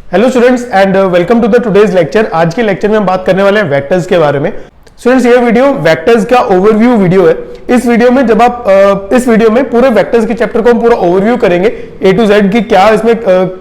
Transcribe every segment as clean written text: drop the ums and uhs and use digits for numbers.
Hello students and welcome to the today's lecture. आज के lecture में हम बात करने वाले हैं वेक्टर्स के बारे में। स्टूडेंट्स ये वीडियो वेक्टर्स का ओवरव्यू वीडियो है। इस वीडियो में जब आप इस वीडियो में पूरे वेक्टर्स के चैप्टर को हम पूरा ओवरव्यू करेंगे ए टू जेड की क्या इसमें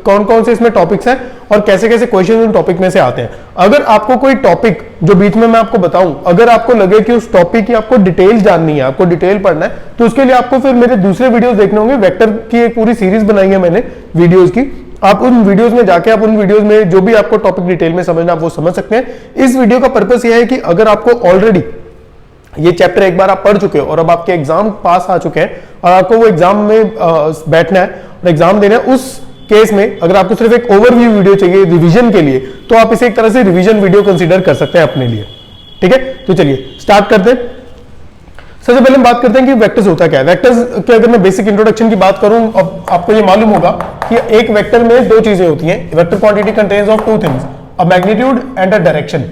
कौन कौन से इसमें टॉपिक्स हैं और कैसे कैसे क्वेश्चन उन टॉपिक में से आते हैं। अगर आपको कोई टॉपिक जो बीच में मैं आपको बताऊं, अगर आपको लगे कि उस टॉपिक की आपको डिटेल जाननी है, आपको डिटेल पढ़ना है, तो उसके लिए आपको फिर मेरे दूसरे वीडियोस देखने होंगे। वेक्टर की एक पूरी सीरीज बनाई है मैंने वीडियोस की। आप उन वीडियोस में जाके आप उन वीडियोस में जो भी आपको टॉपिक डिटेल में समझना आप वो समझ सकते हैं। इस वीडियो का पर्पस ये है कि अगर आपको ऑलरेडी ये चैप्टर एक बार आप पढ़ चुके हो और अब आपके एग्जाम पास आ चुके हैं और आपको वो एग्जाम में बैठना है और एग्जाम देना है, उस केस में अगर आपको सिर्फ एक ओवरव्यू वीडियो चाहिए रिवीजन के लिए, तो आप इसे एक तरह से रिवीजन वीडियो कंसीडर कर सकते हैं अपने लिए। ठीक है, तो चलिए स्टार्ट करते हैं। सबसे पहले हम बात करते हैं कि वेक्टर्स होता क्या है। वेक्टर्स के अगर मैं बेसिक इंट्रोडक्शन की बात करूं, अब आपको ये मालूम होगा कि एक वेक्टर में दो चीजें होती हैं। Vector quantity contains of two things, a magnitude and a direction.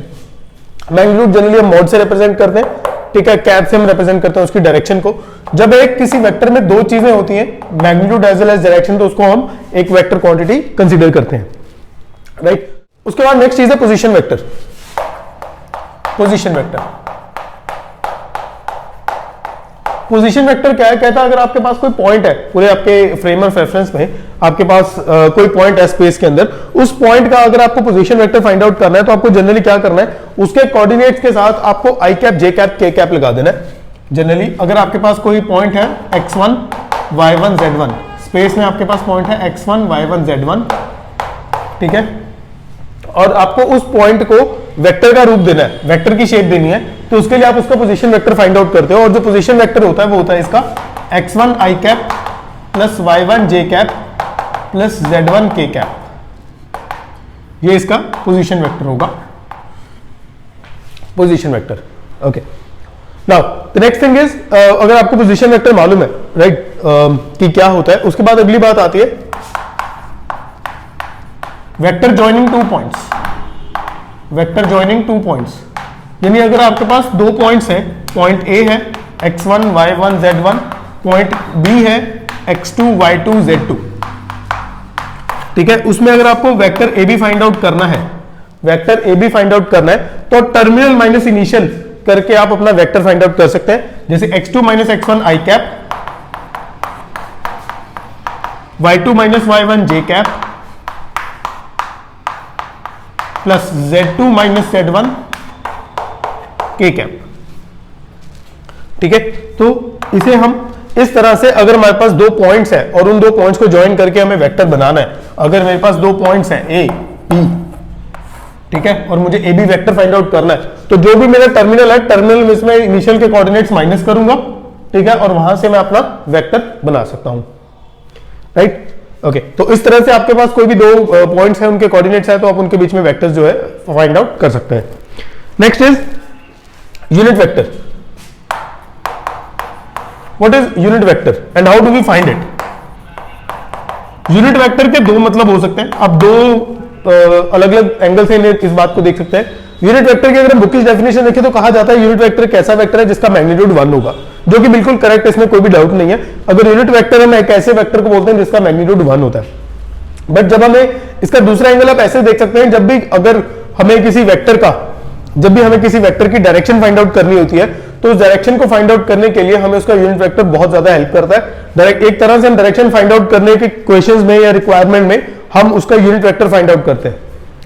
Magnitude generally हम मॉड से रिप्रेजेंट करते हैं, ठीक है, कैप से हम रिप्रेजेंट करते हैं उसकी डायरेक्शन को। जब एक किसी वेक्टर में दो चीजें होती हैं, magnitude as well as direction, तो उसको हम एक वेक्टर क्वांटिटी कंसीडर करते हैं, राइट। उसके बाद नेक्स्ट चीज है position vector. Position vector position vector क्या है? कहता है अगर आपके पास कोई पॉइंट है पूरे आपके फ्रेम ऑफ रेफरेंस में, आपके पास कोई पॉइंट है स्पेस के अंदर, उस पॉइंट का अगर आपको पोजीशन वेक्टर फाइंड आउट करना है तो आपको जनरली क्या करना है, उसके कोऑर्डिनेट्स के साथ आपको आई cap, j cap, k cap लगा देना है। जनरली अगर आपके पास कोई पॉइंट है x1 y1 z1, स्पेस में आपके पास पॉइंट है x1 y1 z1, ठीक है, और आपको उस पॉइंट को वेक्टर का रूप देना है, वेक्टर की शेप देनी है, तो उसके लिए आप उसका पोजीशन वेक्टर फाइंड आउट करते हो। और जो पोजीशन वेक्टर होता है वो होता है इसका x1 i cap plus y1 j cap plus z1 k cap. ये इसका पोजीशन वेक्टर होगा, position vector. Okay, now the next thing is, अगर आपको पोजीशन वेक्टर मालूम है, राइट, कि क्या होता है, उसके बाद अगली बात आती है vector joining two points. Vector joining two points यानी अगर आपके पास दो पॉइंट्स हैं, पॉइंट ए है x1 y1 z1, point B है x2 y2 z2, ठीक है, उसमें अगर आपको vector a b find out करना है, vector a b find out करना है, तो टर्मिनल माइनस इनिशियल करके आप अपना वेक्टर फाइंड आउट कर सकते हैं। जैसे x2 minus x1 i cap, y2 minus y1 j cap plus z2 minus z1 k cap, ठीक है। तो इसे हम इस तरह से, अगर हमारे पास दो पॉइंट्स हैं और उन दो पॉइंट्स को ज्वाइन करके हमें वेक्टर बनाना है, अगर मेरे पास दो पॉइंट्स हैं ए बी, ठीक है, और मुझे a B vector find out करना है, तो जो भी मेरा टर्मिनल है, टर्मिनल में इसमें इनिशियल के कोऑर्डिनेट्स माइनस करूंगा, ठीक है, और वहां से मैं अपना वेक्टर बना सकता हूं, राइट। ओके, तो इस तरह से आपके पास कोई भी दो पॉइंट्स हैं, उनके कोऑर्डिनेट्स हैं, तो आप उनके बीच में वेक्टर्स जो है फाइंड आउट कर सकते हैं। Next is unit vector. What is unit vector and how do we find it? Unit vector के दो मतलब हो सकते हैं, आप दो अलग अलग एंगल से इस बात को देख सकते हैं। यूनिट वेक्टर की अगर हम बुकिश डेफिनेशन देखें तो कहा जाता है यूनिट वेक्टर एक ऐसा वेक्टर है जिसका मैग्नीट्यूड 1 होगा, जो कि बिल्कुल करेक्ट है, इसमें कोई भी डाउट नहीं है। अगर यूनिट वेक्टर हम एक ऐसे वेक्टर को बोलते हैं जिसका मैग्नीट्यूड 1 होता है। बट जब हमें इसका दूसरा एंगल आप ऐसे देख सकते हैं, जब भी अगर हमें किसी वेक्टर का, जब भी हमें किसी वेक्टर की डायरेक्शन फाइंड आउट करनी होती है, तो उस डायरेक्शन को फाइंड आउट करने के लिए हमें उसका यूनिट वेक्टर बहुत ज्यादा हेल्प करता है। एक तरह से हम डायरेक्शन फाइंड आउट करने के क्वेश्चंस में या रिक्वायरमेंट में हम उसका यूनिट वेक्टर फाइंड आउट करते हैं,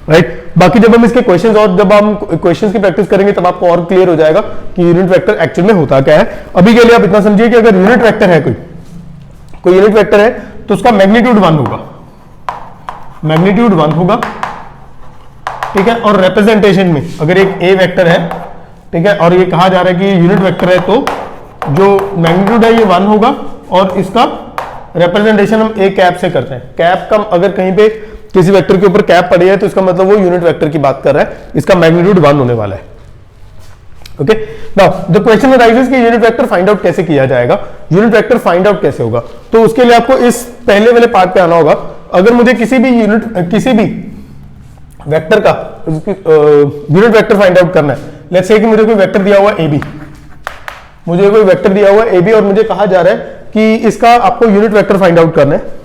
राइट। बाकी जब हम इसके क्वेश्चंस और जब हम क्वेश्चंस की प्रैक्टिस करेंगे तब आपको और क्लियर हो जाएगा कि यूनिट वेक्टर एक्चुअल में होता क्या है। अभी के लिए आप इतना समझिए कि अगर यूनिट वेक्टर है, कोई यूनिट वेक्टर है, तो उसका मैग्नीट्यूड 1 होगा, मैग्नीट्यूड 1 होगा, ठीक है। और रिप्रेजेंटेशन में अगर एक ए वेक्टर है, ठीक है, और ये कहा जा रहा है कि यूनिट वेक्टर है, तो जो मैग्नीट्यूड है ये 1 होगा और इसका रिप्रेजेंटेशन हम ए कैप से करते हैं। कैप का अगर कहीं पे किसी वेक्टर के ऊपर कैप पड़ी है तो इसका मतलब वो यूनिट वेक्टर की बात कर रहा है, इसका मैग्नीट्यूड 1 होने वाला है। Okay, now the question arises कि यूनिट वेक्टर फाइंड आउट कैसे किया जाएगा, यूनिट वेक्टर फाइंड आउट कैसे होगा। तो उसके लिए आपको इस पहले वाले पार्ट पे आना होगा। अगर मुझे किसी भी वेक्टर का यूनिट वेक्टर फाइंड आउट करना है, लेट्स से कि मुझे कोई वेक्टर दिया हुआ है ए बी, मुझे कोई वेक्टर दिया हुआ है ए बी और मुझे कहा जा रहा है कि इसका आपको यूनिट वेक्टर फाइंड आउट करना है,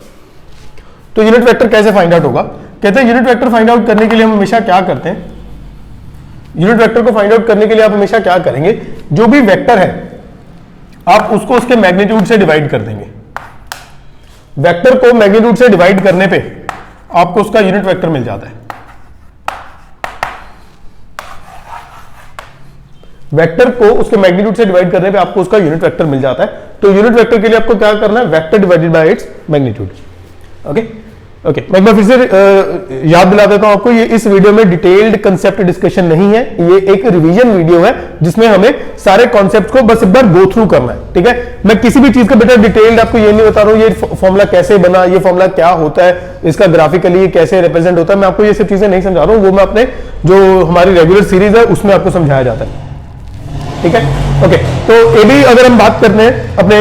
तो यूनिट वेक्टर कैसे फाइंड आउट होगा? कहते हैं यूनिट वेक्टर फाइंड आउट करने के लिए हम हमेशा क्या करते हैं, यूनिट वेक्टर को फाइंड आउट करने के लिए आप हमेशा क्या करेंगे, जो भी वेक्टर है आप उसको उसके मैग्नीट्यूड से डिवाइड कर देंगे। वेक्टर को मैग्नीट्यूड से डिवाइड करने पे आपको उसका यूनिट वेक्टर मिल जाता है। वेक्टर को उसके मैग्नीट्यूड से डिवाइड करने पे आपको उसका यूनिट वेक्टर मिल जाता है। तो यूनिट वेक्टर के लिए आपको क्या करना है, vector divided bye its magnitude. Okay मैं एक बार फिर से याद दिला देता हूं आपको, ये इस वीडियो में डिटेल्ड कंसेप्ट डिस्कशन नहीं है, ये एक रिवीजन वीडियो है जिसमें हमें सारे कॉन्सेप्ट को बस एक बार गो थ्रू करना है। ठीक है, मैं किसी भी चीज का बेटा डिटेल्ड आपको ये नहीं बता रहा हूं ये फॉर्मूला कैसे बना, ये फॉर्मूला क्या होता है, इसका ग्राफिकली कैसे रिप्रेजेंट होता है, मैं आपको ये सब चीजें नहीं समझा रहा हूं, वो मैं अपने जो हमारी रेगुलर सीरीज है उसमें आपको समझाया जाता है। ठीक है, ओके तो ये भी अगर हम बात करते हैं अपने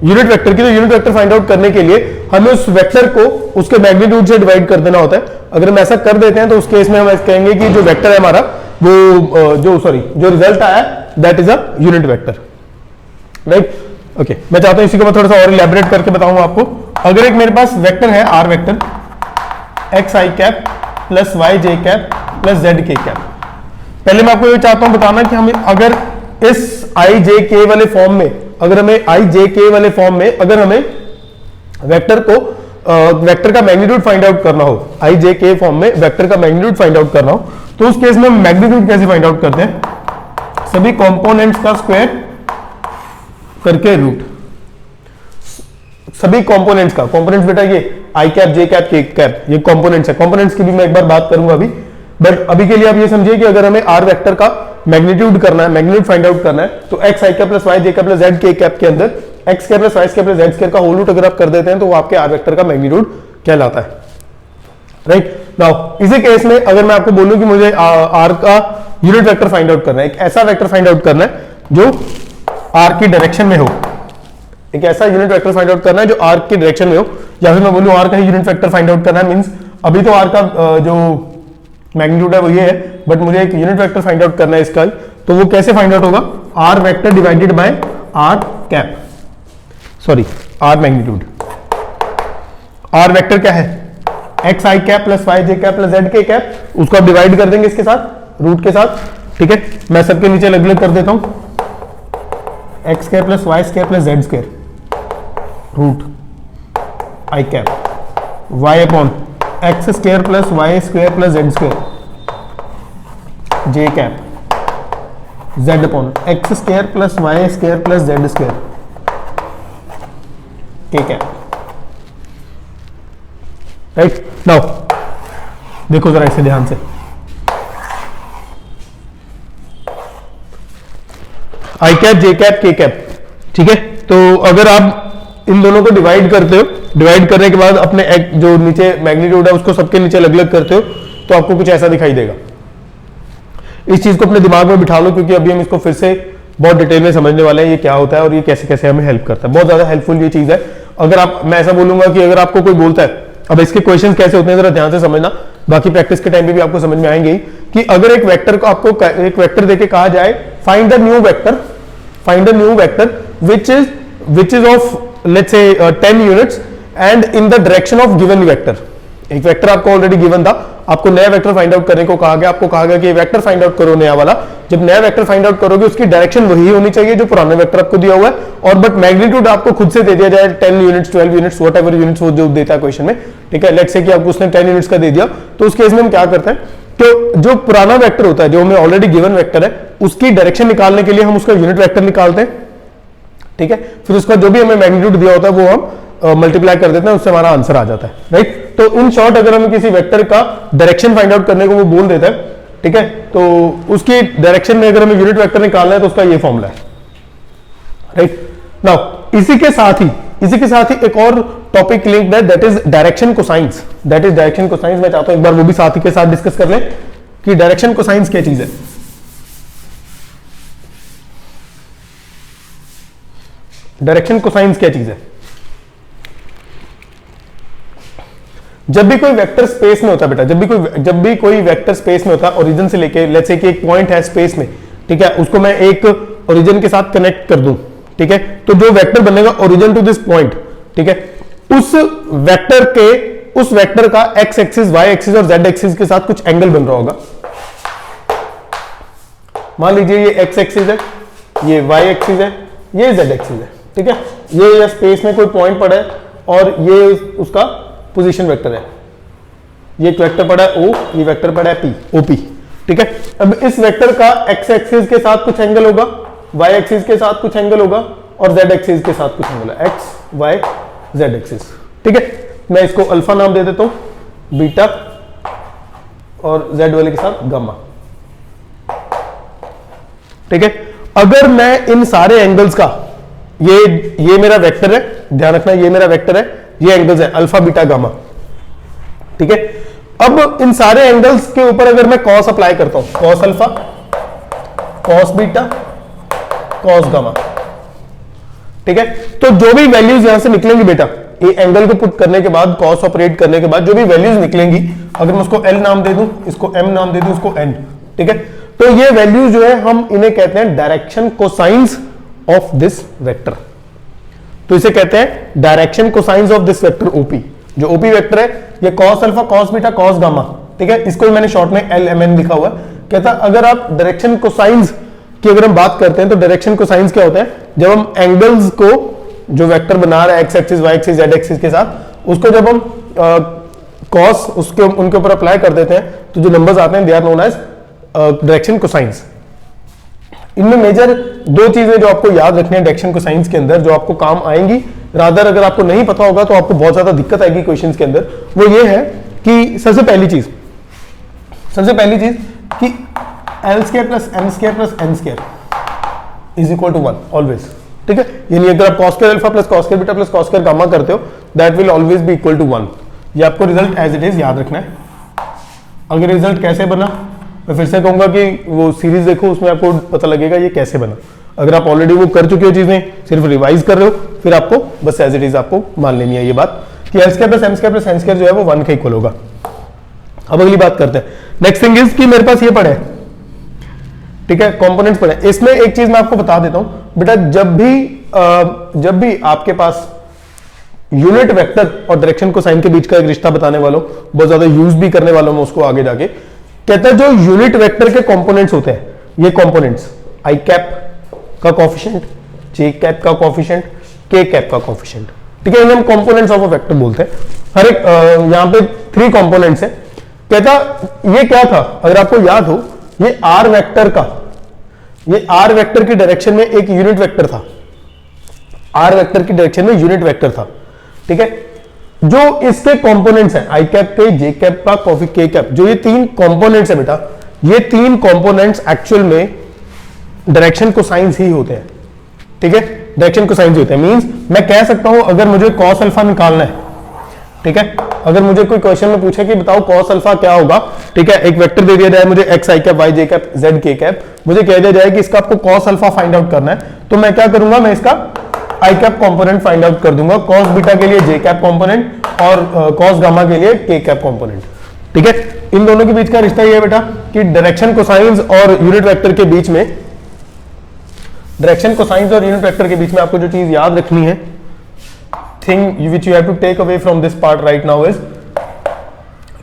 यूनिट वेक्टर की, तो यूनिट वेक्टर फाइंड आउट करने के लिए हमें उस वेक्टर को उसके मैग्नीट्यूड से डिवाइड कर देना होता है। अगर हम ऐसा कर देते हैं तो उस केस में हम कहेंगे कि जो वेक्टर है हमारा वो जो रिजल्ट आया that is a unit vector, right. Okay मैं चाहता हूं इसी को मैं थोड़ा सा और इलैबोरेट करके बताऊंगा आपको। अगर एक मेरे पास वेक्टर है r vector x i cap plus y j cap plus z k cap, पहले मैं आपको ये चाहता हूं बताना कि हमें अगर इस आई जे के वाले फॉर्म में, अगर हमें आई जे के वाले फॉर्म में अगर हमें वेक्टर को वेक्टर का मैग्नीट्यूड फाइंड आउट करना हो, आई जे के फॉर्म में वेक्टर का मैग्नीट्यूड फाइंड आउट करना हो, तो उस केस में हम मैग्नीट्यूड कैसे फाइंड आउट करते हैं, सभी कंपोनेंट्स का स्क्वायर करके रूट, सभी कंपोनेंट्स का, कंपोनेंट्स बेटा ये आई cap j cap k cap ये कंपोनेंट्स है, कंपोनेंट्स की भी मैं एक बार बात करूंगा अभी, बट अभी के लिए आप ये समझिए कि अगर हमें आर वेक्टर का मैग्नीट्यूड करना है, मैग्नीट्यूड फाइंड आउट करना है, तो x i cap plus y j cap plus z k cap के अंदर x square plus y square plus z square का होल रूट अगर आप कर देते हैं तो वो आपके आर वेक्टर का मैग्नीट्यूड कहलाता है, राइट। नाउ इसी केस में अगर मैं आपको बोलूं कि मुझे आर का यूनिट वेक्टर फाइंड आउट करना है, एक ऐसा वेक्टर फाइंड आउट करना है जो आर की डायरेक्शन में हो, एक ऐसा यूनिट वेक्टर फाइंड आउट करना है जो आर की डायरेक्शन में हो, या फिर मैं बोलूं आर का यूनिट वेक्टर फाइंड आउट करना है, मींस अभी तो आर का जो मैग्नीट्यूड है वो ये है, बट मुझे एक यूनिट वेक्टर फाइंड आउट करना है इसका, तो वो कैसे फाइंड आउट होगा, r vector divided by r cap, sorry r magnitude. R vector क्या है, x i cap plus y j cap plus z k cap, उसको आप डिवाइड कर देंगे इसके साथ, रूट के साथ। ठीक है, मैं सबके नीचे अलग अलग कर देता हूं, x square plus y square plus z square root i cap y upon x square plus y square plus z square j cap z upon x square plus y square plus z square k cap, right. Now देखो जरा इसे ध्यान से, i cap j cap k cap, ठीक है। तो अगर आप इन दोनों को डिवाइड करते हो, डिवाइड करने के बाद अपने जो नीचे मैग्नीट्यूड है उसको सबके नीचे अलग अलग करते हो, तो आपको कुछ ऐसा दिखाई देगा। इस चीज को अपने दिमाग में बिठा लो, क्योंकि अभी हम इसको फिर से बहुत डिटेल में समझने वाले हैं, ये क्या होता है और ये कैसे कैसे हमें हेल्प करता है। बहुत ज्यादा हेल्पफुल ये चीज है। अगर आप, मैं ऐसा बोलूंगा कि अगर आपको कोई बोलता है, अब इसके क्वेश्चन कैसे होते हैं जरा ध्यान से समझना, बाकी प्रैक्टिस के टाइम पे भी आपको समझ में आएंगे ही, कि अगर एक वेक्टर को आपको एक वेक्टर देके कहा जाए find the new vector, find the new vector which is of let's say 10 units and in the direction of given vector, एक वेक्टर आपको ऑलरेडी गिवन था, आपको नया वेक्टर फाइंड आउट करने को कहा गया, आपको कहा गया कि वेक्टर फाइंड आउट करो नया वाला। जब नया वेक्टर फाइंड आउट करोगे उसकी डायरेक्शन वही होनी चाहिए जो पुराना वेक्टर आपको दिया हुआ है, और बट मैग्नीट्यूड आपको खुद से दे दिया जाए 10 units 12 units what ever units वो जो देता है क्वेश्चन में, ठीक है। लेट्स से कि आपको उसने 10 यूनिट्स का दे दिया, तो उस केस में हम क्या करते हैं कि जो पुराना वेक्टर होता है, जो हमें ऑलरेडी गिवन वेक्टर है, उसकी डायरेक्शन निकालने के लिए हम उसका यूनिट वेक्टर निकालते हैं, ठीक है। फिर उसका जो भी हमें मैग्नीट्यूड दिया होता है वो हम मल्टीप्लाई कर देते हैं, उससे हमारा आंसर आ जाता है, राइट। तो इन शॉर्ट अगर हमें किसी वेक्टर का डायरेक्शन फाइंड आउट करने को वो बोल देता है, ठीक है, तो उसकी डायरेक्शन में अगर हमें यूनिट वेक्टर निकालना है तो उसका ये फॉर्मूला है, राइट। नाउ इसी के साथ ही एक और टॉपिक लिंक्ड है, that is direction cosines, that is direction cosines. मैं चाहता हूं एक बार वो भी साथ ही के साथ डिस्कस कर लें कि डायरेक्शन कोसाइंस क्या चीज है। डायरेक्शन कोसाइंस क्या चीज है? जब भी कोई वेक्टर स्पेस में होता है बेटा, जब भी कोई वेक्टर स्पेस में होता है, ओरिजिन से लेके लेट्स से कि एक पॉइंट है स्पेस में, ठीक है, उसको मैं एक ओरिजिन के साथ कनेक्ट कर दूं, ठीक है, तो जो वेक्टर बनेगा ओरिजिन टू दिस पॉइंट, ठीक है, उस वेक्टर के उस वेक्टर का एक्स एक्सिस, वाई एक्सिस और जेड एक्सिस के साथ कुछ एंगल बन रहा होगा। मान लीजिए ये एक्स एक्सिस है, ये वाई एक्सिस है, ये जेड एक्सिस है, ठीक है। ये स्पेस में कोई पॉइंट पड़ा है और ये उसका पोजीशन वेक्टर है। ये एक वेक्टर पड़ा है ओ, ये वेक्टर पड़ा है पी, ओपी, ठीक है। अब इस वेक्टर का एक्स एक्सिस के साथ कुछ एंगल होगा, वाई एक्सिस के साथ कुछ एंगल होगा और जेड एक्सिस के साथ कुछ एंगल है, एक्स वाई जेड एक्सिस, ठीक है। मैं इसको अल्फा नाम दे देता हूं, बीटा और जेड वाले के साथ गामा, ठीक है। अगर मैं इन सारे एंगल्स का, ये मेरा वेक्टर है, ध्यान रखना ये मेरा वेक्टर है, ये एंगल्स है अल्फा बीटा गामा, ठीक है। अब इन सारे एंगल्स के ऊपर अगर मैं कॉस अप्लाई करता हूं, cos alpha, cos beta, cos gamma, ठीक है। तो जो भी वैल्यूज यहां से निकलेंगी बेटा, ये एंगल को पुट करने के बाद, कॉस ऑपरेट करने के बाद जो भी वैल्यूज निकलेंगी, अगर मैं उसको एल नाम दे दूं, इसको एम नाम दे दूं, इसको एन, ठीक है। तो ये वैल्यू जो है हम इन्हें कहते हैं direction cosines of this vector. तो इसे कहते हैं direction cosines of this vector OP. जो ओपी वेक्टर है ये cos alpha, cos beta, cos gamma, ठीक है। इसको मैंने शॉर्ट में एल एम एन लिखा हुआ है। कहता अगर आप डायरेक्शन कोसाइंस की अगर हम बात करते हैं तो डायरेक्शन कोसाइंस क्या होता है, जब हम एंगल्स को जो वेक्टर बना रहा है x axis, y axis, z axis के साथ, उसको जब हम कॉस उसके उनके ऊपर अप्लाई कर देते हैं तो जो नंबर्स आते हैं they are known as direction cosines. इनमें मेजर दो चीजें जो आपको याद रखनी है डायरेक्शन कोसाइंस के अंदर, जो आपको काम आएंगी, रादर अगर आपको नहीं पता होगा तो आपको बहुत ज्यादा दिक्कत आएगी क्वेश्चंस के अंदर। वो ये है कि सबसे पहली चीज कि l square plus m square plus n square is equal to 1 always, ठीक है। यानी अगर आप cos square alpha plus cos square beta plus cos square gamma करते हो, that will always be equal to 1। ये आपको रिजल्ट एज इट इज याद रखना है। अगर रिजल्ट कैसे बना, मैं फिर से कहूंगा कि वो सीरीज देखो, उसमें आपको पता लगेगा ये कैसे बना। अगर आप ऑलरेडी वो कर चुके हो चीजें, सिर्फ रिवाइज कर रहे हो, फिर आपको बस एज इट इज आपको मान लेनी है ये बात कि l square plus m square plus n square जो है वो 1 के इक्वल होगा। अब अगली बात करते हैं। नेक्स्ट थिंग इज कि मेरे पास ये पड़े, ठीक है, कंपोनेंट्स पड़े। इसमें एक चीज मैं आपको बता देता हूं बेटा, जब भी आपके पास यूनिट वेक्टर और डायरेक्शन कोसाइन के बीच का एक रिश्ता बताने वालों, बहुत ज्यादा यूज भी करने वालों में उसको आगे जाके, कहता है जो यूनिट वेक्टर के कंपोनेंट्स होते हैं, ये कंपोनेंट्स आई कैप का कोफिशिएंट, जे कैप का कोफिशिएंट, के कैप का कोफिशिएंट, ठीक है, इन्हें हम कंपोनेंट्स ऑफ अ वेक्टर बोलते हैं। हर एक यहां पे 3 कंपोनेंट्स है। कहता ये क्या था, अगर आपको याद हो, ये आर वेक्टर की डायरेक्शन में एक यूनिट वेक्टर था, आर वेक्टर की डायरेक्शन में यूनिट वेक्टर था, ठीक है। जो इसके कंपोनेंट्स हैं, आई कैप के, जे कैप का, कॉफी के कैप, जो ये 3 कंपोनेंट्स है बेटा, ये 3 कंपोनेंट्स एक्चुअल में डायरेक्शन कोसाइंस ही होते हैं, ठीक है, डायरेक्शन कोसाइंस होते हैं। मींस मैं कह सकता हूं अगर मुझे कॉस अल्फा निकालना है, ठीक है, अगर मुझे कोई क्वेश्चन में पूछे कि बताओ कॉस अल्फा क्या होगा, ठीक है, एक वेक्टर दे दिया जाए मुझे x i cap, Y j cap, Z k cap, मुझे कह दिया जाए कि इसका आपको कॉस अल्फा फाइंड आउट करना है, तो मैं क्या करूंगा, मैं इसका आई कैप कंपोनेंट फाइंड आउट कर दूंगा, कॉस बीटा के लिए जे कैप कंपोनेंट और कॉस गामा के लिए के कैप कंपोनेंट, ठीक है। इन दोनों के बीच का रिश्ता ये है बेटा कि डायरेक्शन कोसाइंस और यूनिट वेक्टर के बीच में, डायरेक्शन कोसाइंस और यूनिट वेक्टर के बीच में आपको जो चीज याद रखनी है, thing which you have to take away from this part right now is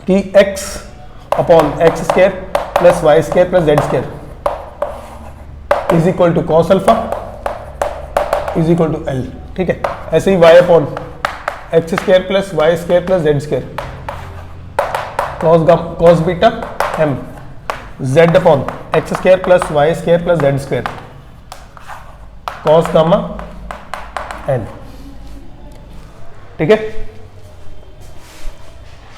कि x upon x square plus y square plus z square is equal to cos alpha is equal to l, ठीक है। ऐसे ही y upon x square plus y square plus z square cos beta m, z upon x square plus y square plus z square cos gamma n, ठीक है।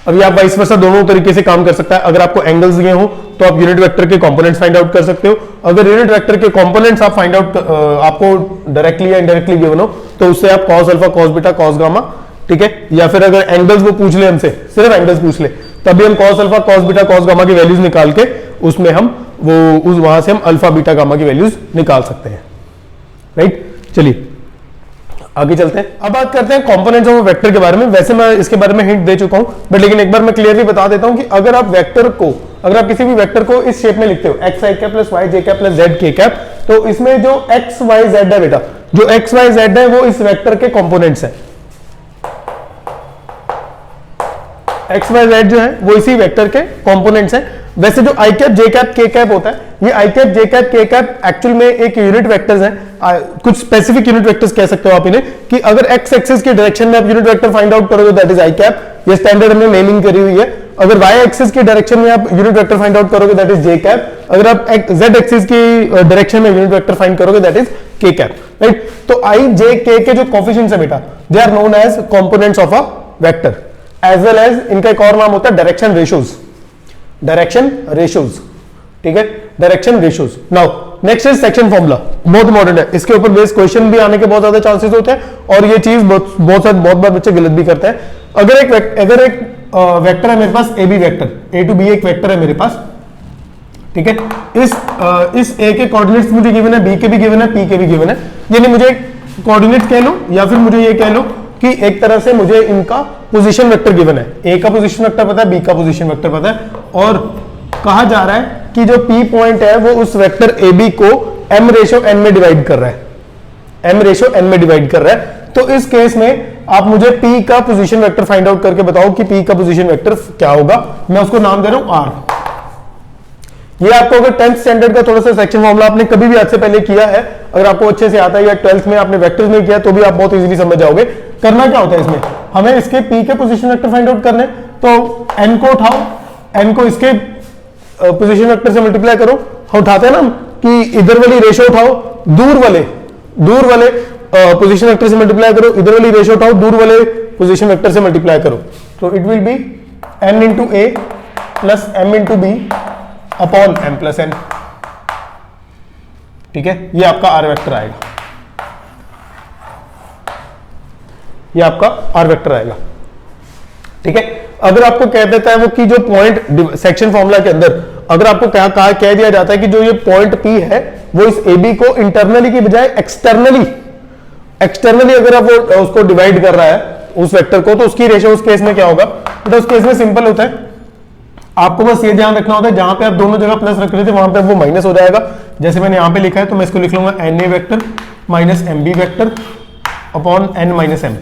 अब आप vice versa दोनों तरीके से काम कर सकता है। अगर आपको एंगल्स दिए हो तो आप यूनिट वेक्टर के कंपोनेंट्स फाइंड आउट कर सकते हो। अगर यूनिट वेक्टर के कंपोनेंट्स आप फाइंड आउट आपको डायरेक्टली या इनडायरेक्टली गिवन हो तो उससे आप cos alpha, cos beta, cos gamma, ठीक है, या फिर अगर एंगल्स वो पूछ ले हमसे, सिर्फ एंगल्स पूछ ले, तभी हम cos alpha, cos beta, cos gamma की वैल्यूज निकाल के उसमें हम वहां से हम अल्फा बीटा गामा की वैल्यूज निकाल सकते हैं, राइट। चलिए आगे चलते हैं। अब बात करते हैं कंपोनेंट्स ऑफ वेक्टर के बारे में। वैसे मैं इसके बारे में हिंट दे चुका हूं, बट लेकिन एक बार मैं क्लियरली बता देता हूं कि अगर आप किसी भी वेक्टर को इस शेप में लिखते हो, x i cap plus y j cap plus z k cap, तो इसमें जो एक्स वाई जेड है बेटा, जो एक्स वाई जेड है वो इस वेक्टर के कंपोनेंट्स है, एक्स वाई जेड जो है वो इसी वेक्टर के कंपोनेंट्स हैं। वैसे जो आई cap j cap k cap होता है, ये आई cap j cap k cap actual में एक यूनिट वेक्टर्स हैं, कुछ स्पेसिफिक यूनिट वेक्टर्स कह सकते हो आप इन्हें, कि अगर एक्स एक्सिस के डायरेक्शन में आप यूनिट वेक्टर फाइंड आउट करोगे दैट इज आई कैप, ये स्टैंडर्ड हमने नेमिंग करी हुई है। अगर वाई एक्सिस के डायरेक्शन में आप यूनिट वेक्टर फाइंड आउट करोगे दैट इज जे कैप, अगर आप जेड एक्सिस की डायरेक्शन में यूनिट वेक्टर फाइंड करोगे that is k cap, right. तो आई जे के जो कोफिशिएंट्स है बेटा, they are known as components of a vector, as well as इनका एक और नाम होता है डायरेक्शन रेशियोज, डायरेक्शन रेशियोज, ठीक है, direction ratios. Now next is section formula, बहुत इंपॉर्टेंट है, इसके ऊपर बेस्ड क्वेश्चन भी आने के बहुत ज्यादा चांसेस होते हैं और ये चीज बहुत बार बच्चे गलत भी करते हैं। अगर एक वेक्टर है मेरे पास A B vector, A to B एक वेक्टर है मेरे पास, ठीक है, इस ए के कोऑर्डिनेट्स मुझे गिवन है, बी के भी गिवन है, पी के भी गिवन है, यानी मुझे कोऑर्डिनेट्स कह लो या फिर मुझे ये कह लो कि एक तरह से मुझे इनका पोजीशन वेक्टर गिवन है, ए का पोजीशन वेक्टर पता है, बी का पोजीशन वेक्टर पता है, और कहा जा रहा है कि जो पी पॉइंट है वो उस वेक्टर ए बी को m रेशो n में डिवाइड कर रहा है, m रेशो n में डिवाइड कर रहा है। तो इस केस में आप मुझे p का पोजीशन वेक्टर फाइंड आउट करके बताओ कि p का पोजीशन वेक्टर क्या होगा। मैं उसको नाम दे रहा हूं r। ये आपको अगर 10th स्टैंडर्ड का थोड़ा सा सेक्शन फॉर्मूला आपने कभी भी आज से पहले किया है, अगर आपको अच्छे से आता है, या 12th में आपने वेक्टर्स में किया तो भी आप बहुत इजीली समझ जाओगे। करना क्या होता है इसमें, हमें इसके p के पोजीशन वेक्टर फाइंड आउट करने, तो n को उठाओ, n को इसके पोजीशन वेक्टर से मल्टीप्लाई करो। हम उठाते हैं ना कि इधर वाली रेशो उठाओ, दूर वाले पोजीशन वेक्टर से मल्टीप्लाई करो, इधर वाली रेशो उठाओ, दूर वाले पोजीशन वेक्टर से मल्टीप्लाई करो, तो it will be n into a plus m into b upon m plus n, ठीक है, ये आपका r वेक्टर आएगा, ये आपका r वेक्टर आएगा, ठीक है। अगर आपको कह देता है वो कि जो पॉइंट सेक्शन फॉर्मूला के अंदर अगर आपको कह दिया जाता है कि जो ये पॉइंट P है वो इस AB को इंटरनली की बजाय एक्सटर्नली अगर आप वो उसको डिवाइड कर रहा है उस वेक्टर को, तो उसकी रेशो उस केस में क्या होगा, तो उस केस में सिंपल होता है, आपको बस ये ध्यान रखना होता है जहां पे आप दोनों जगह प्लस रख रहे थे वहां पे वो माइनस हो जाएगा। जैसे मैंने यहां पे लिखा है तो मैं इसको लिख लूंगा NA vector minus MB vector upon N minus M,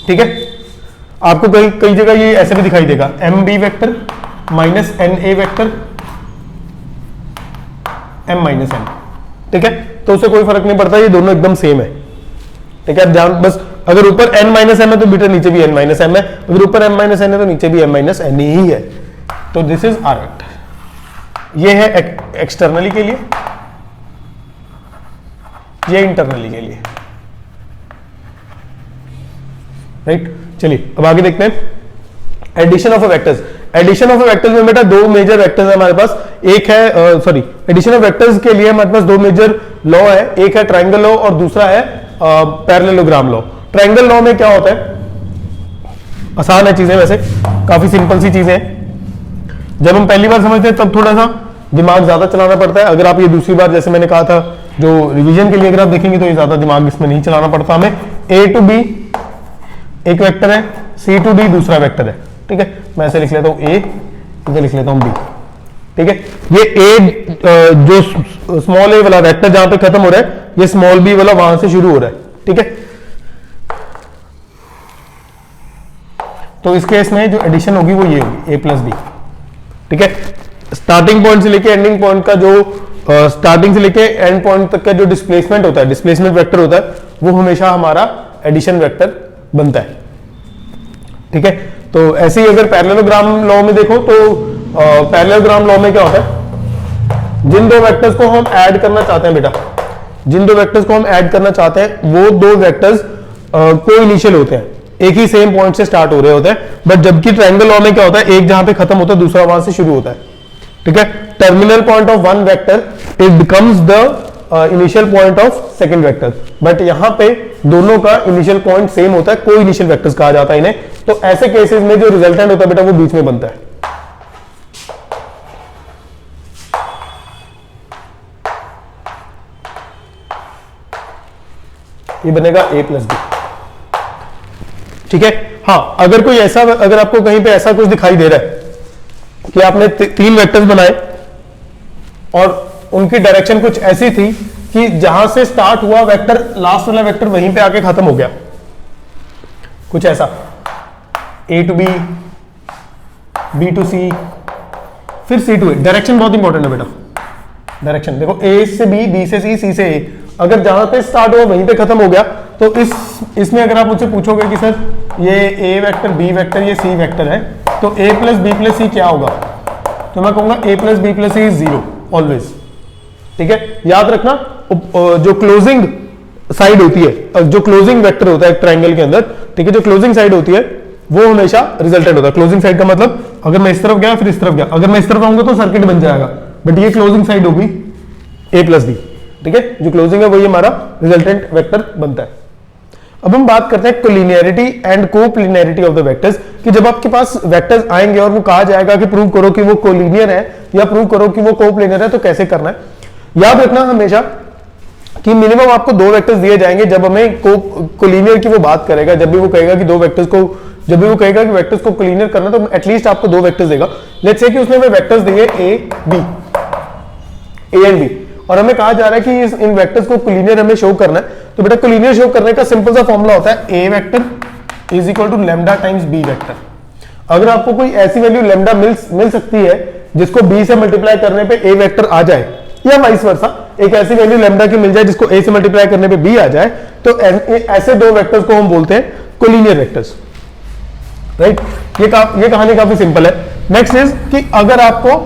ठीक है। आपको कई जगह ये ऐसे भी दिखाई देगा, MB vector minus NA vector M minus M, ठीक है, तो उससे कोई फर्क नहीं पड़ता, ये दोनों एकदम सेम है, ठीक है। ध्यान बस, अगर ऊपर n माइनस m है तो बेटा नीचे भी n माइनस m है, अगर ऊपर m माइनस n है तो नीचे भी m माइनस n ही है, तो दिस इज r वेक्टर। ये है एक्सटर्नली के लिए, ये इंटरनली के लिए, राइट। चलिए अब आगे देखते हैं addition of vectors. Addition of vectors में बेटा दो मेजर वेक्टर्स है हमारे पास, एक है सॉरी एडिशन ऑफ वेक्टर्स के लिए हमारे पास दो मेजर लॉ है, एक है ट्रायंगल लॉ और दूसरा है पैरेललोग्राम लॉ। ट्रायंगल लॉ में क्या होता है, आसान है चीजें, वैसे काफी सिंपल सी चीजें हैं। जब हम पहली बार समझते हैं तब थोड़ा सा दिमाग ज्यादा चलाना पड़ता है, अगर आप ये दूसरी बार, जैसे मैंने कहा था जो रिवीजन के लिए अगर आप देखेंगे तो ये ज्यादा दिमाग इसमें नहीं चलाना पड़ता हमें। A टू B एक वेक्टर है, C टू D दूसरा वेक्टर है, ठीक है। मैं ऐसे लिख लेता हूं A, इधर लिख लेता हूं B, ठीक है। ये A जो स्मॉल a वाला वेक्टर जहां पे खत्म हो रहा है, ये स्मॉल b वाला वहां से शुरू हो रहा है, ठीक है। तो इस केस में जो एडिशन होगी वो ये होगी a प्लस बी, ठीक है। स्टार्टिंग पॉइंट से लेके एंडिंग पॉइंट का जो स्टार्टिंग से लेके एंड पॉइंट तक का जो डिस्प्लेसमेंट होता है, डिस्प्लेसमेंट वेक्टर होता है, वो हमेशा हमारा एडिशन वेक्टर बनता है, ठीक है। तो ऐसे ही अगर पैरेललोग्राम लॉ में देखो तो पैरेललोग्राम लॉ में क्या होता है, जिन दो वेक्टर्स को हम ऐड करना चाहते हैं बेटा, जिन दो वेक्टर्स को हम ऐड करना चाहते हैं वो दो वेक्टर्स को इनिशियल होते हैं, एक ही सेम पॉइंट से स्टार्ट हो रहे होते हैं, बट जबकि ट्रायंगल लॉ में क्या होता है, एक जहां पे खत्म होता है दूसरा वहां से शुरू होता है, ठीक है। Terminal point of one vector it becomes the initial point of second vector, but यहां पे दोनों का इनिशियल पॉइंट सेम होता है, को इनिशियल वेक्टर्स कहा जाता है इन्हें। तो ऐसे केसेस में जो रिजल्टेंट होता है बेटा वो बीच में बनता है, ये बनेगा a प्लस बी, ठीक है। हाँ, अगर कोई ऐसा, अगर आपको कहीं पे ऐसा कुछ दिखाई दे रहा है कि आपने तीन वेक्टर्स बनाए और उनकी डायरेक्शन कुछ ऐसी थी कि जहां से स्टार्ट हुआ वेक्टर, लास्ट वाला वेक्टर वहीं पे आके खत्म हो गया, कुछ ऐसा, ए टू बी, बी टू सी, फिर सी टू ए। डायरेक्शन बहुत इंपॉर्टेंट है बेटा, डायरेक्शन देखो, ए से बी, बी से सी से ए, अगर जहां पे स्टार्ट हुआ वहीं पे खत्म हो गया तो इसमें अगर आप मुझसे पूछोगे कि सर ये ए वेक्टर, बी वेक्टर, ये सी वेक्टर है, तो A plus B plus C क्या होगा, तो मैं कहूंगा A plus B plus C is 0 always. ठीक है, याद रखना जो क्लोजिंग साइड होती है, जो क्लोजिंग वेक्टर होता है एक ट्रायंगल के अंदर, ठीक है, जो क्लोजिंग साइड होती है वो हमेशा रिजल्टेंट होता है। क्लोजिंग साइड का मतलब अगर मैं इस तरफ गया फिर इस तरफ गया, अगर मैं इस तरफ आऊंगा तो सर्किट बन जाएगा, बट ये क्लोजिंग साइड होगी ए प्लस बी। ठीक है, जो क्लोजिंग है वही हमारा रिजल्टेंट वेक्टर बनता है। अब हम बात करते हैं collinearity and coplanarity of the vectors, कि जब आपके पास वेक्टर्स आएंगे और वो कहा जाएगा कि प्रूव करो कि वो कोलिनियर है या प्रूव करो कि वो कोप्लिनियर है, तो कैसे करना है। याद रखना हमेशा कि मिनिमम आपको दो वेक्टर्स दिए जाएंगे जब हमें कोलिनियर की वो बात करेगा, जब भी वो कहेगा कि दो वेक्टर्स को, जब भी वो कहेगा कि वेक्टर्स को कोलिनियर करना, तो एटलीस्ट आपको दो वेक्टर्स देगा। लेट्स से कि उसने हमें वेक्टर्स दिए ए एंड बी, और हमें कहा जा रहा है कि इन वेक्टर्स को कोलिनियर हमें शो करना है। तो बेटा कोलिनियर शो करने का सिंपल सा फॉर्मूला होता है A vector is equal to lambda times B vector. अगर आपको कोई ऐसी वैल्यू लैम्डा मिल सकती है जिसको बी से मल्टीप्लाई करने पे ए वेक्टर आ जाए, या वाइस वर्सा, एक ऐसी वैल्यू लैम्डा की मिल जाए जिसको ए से मल्टीप्लाई करने पे बी आ जाए, तो ऐसे दो वेक्टर्स को हम बोलते हैं कोलिनियर वेक्टर्स। राइट, ये कहानी काफी सिंपल है। नेक्स्ट इज कि अगर आपको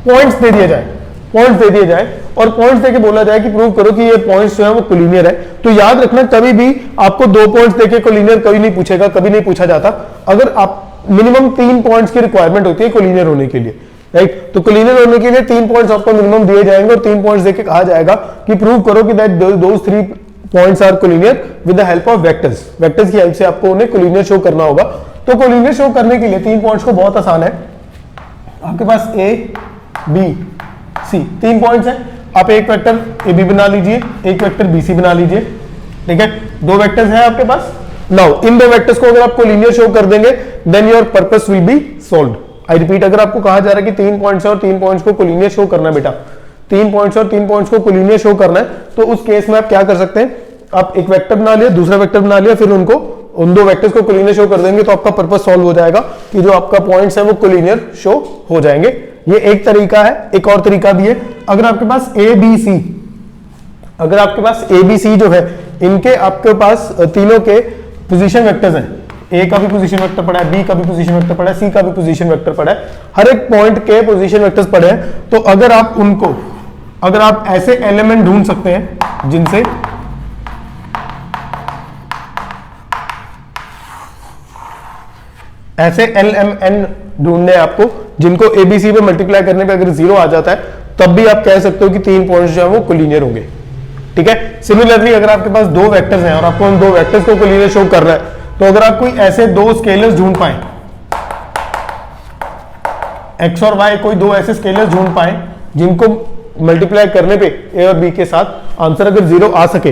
पॉइंट्स दे दिए जाए, और पॉइंट्स देके बोला जाए कि प्रूव करो कि ये पॉइंट्स जो है वो कोलिनियर है, तो याद रखना कभी भी आपको दो पॉइंट्स देके कोलिनियर कभी नहीं पूछेगा, कभी नहीं पूछा जाता। अगर आप मिनिमम 3 पॉइंट्स की रिक्वायरमेंट होती है कोलिनियर होने के लिए, राइट, तो कोलिनियर होने के लिए 3 पॉइंट्स आपको मिनिमम दिए जाएंगे और 3 पॉइंट्स देके कहा जाएगा कि प्रूव करो कि that those 3 points are collinear with the help of vectors. Vectors की हेल्प से आपको उन्हें कोलिनियर शो करना होगा। तो कोलिनियर शो करने के लिए 3 पॉइंट्स को बहुत आसान है, आपके पास ए बी सी 3 पॉइंट्स हैं, आप एक वेक्टर ए बी बना लीजिए, एक वेक्टर बी सी बना लीजिए। ठीक है, दो वेक्टर्स हैं आपके पास। नाउ इन दो वेक्टर्स को अगर आप कोलिनियर शो कर देंगे then your purpose will be solved. I repeat, अगर आपको कहा जा रहा है कि 3 पॉइंट्स है और 3 पॉइंट्स को कोलिनियर शो करना है बेटा, 3 पॉइंट्स और 3 पॉइंट्स को कोलिनियर शो करना है, तो उस केस में आप क्या कर सकते हैं, आप एक वेक्टर बना लिया, दूसरा वेक्टर बना लिया, फिर उनको उन दो वेक्टर्स को कोलिनियर शो कर देंगे, तो आपका पर्पस सॉल्व हो जाएगा कि जो आपका पॉइंट्स है वो कोलिनियर शो हो जाएंगे। ये एक तरीका है। एक और तरीका भी है, अगर आपके पास ए बी सी, अगर आपके पास ए बी सी जो है इनके आपके पास तीनों के पोजीशन वेक्टर्स हैं, ए का भी पोजीशन वेक्टर पड़ा है, बी का भी पोजीशन वेक्टर पड़ा है, सी का भी पोजीशन वेक्टर पड़ा है, हर एक पॉइंट के पोजीशन वेक्टर्स पड़े हैं, तो अगर आप उनको, अगर आप ऐसे एलिमेंट ढूंढ सकते हैं जिनसे ऐसे LMN ढूंढने आपको जिनको ABC पे मल्टीप्लाई करने पे अगर 0 आ जाता है, तब भी आप कह सकते हो कि 3 पॉइंट्स जो है वो कोलिनियर होंगे। ठीक है, सिमिलरली अगर आपके पास दो वेक्टर्स हैं और आपको उन दो वेक्टर्स को कोलिनियर शो कर रहा है, तो अगर आप कोई ऐसे दो स्केलर्स ढूंढ पाए, x और y, कोई दो ऐसे स्केलर्स ढूंढ पाए जिनको मल्टीप्लाई करने पे a और b के साथ आंसर अगर 0 आ सके,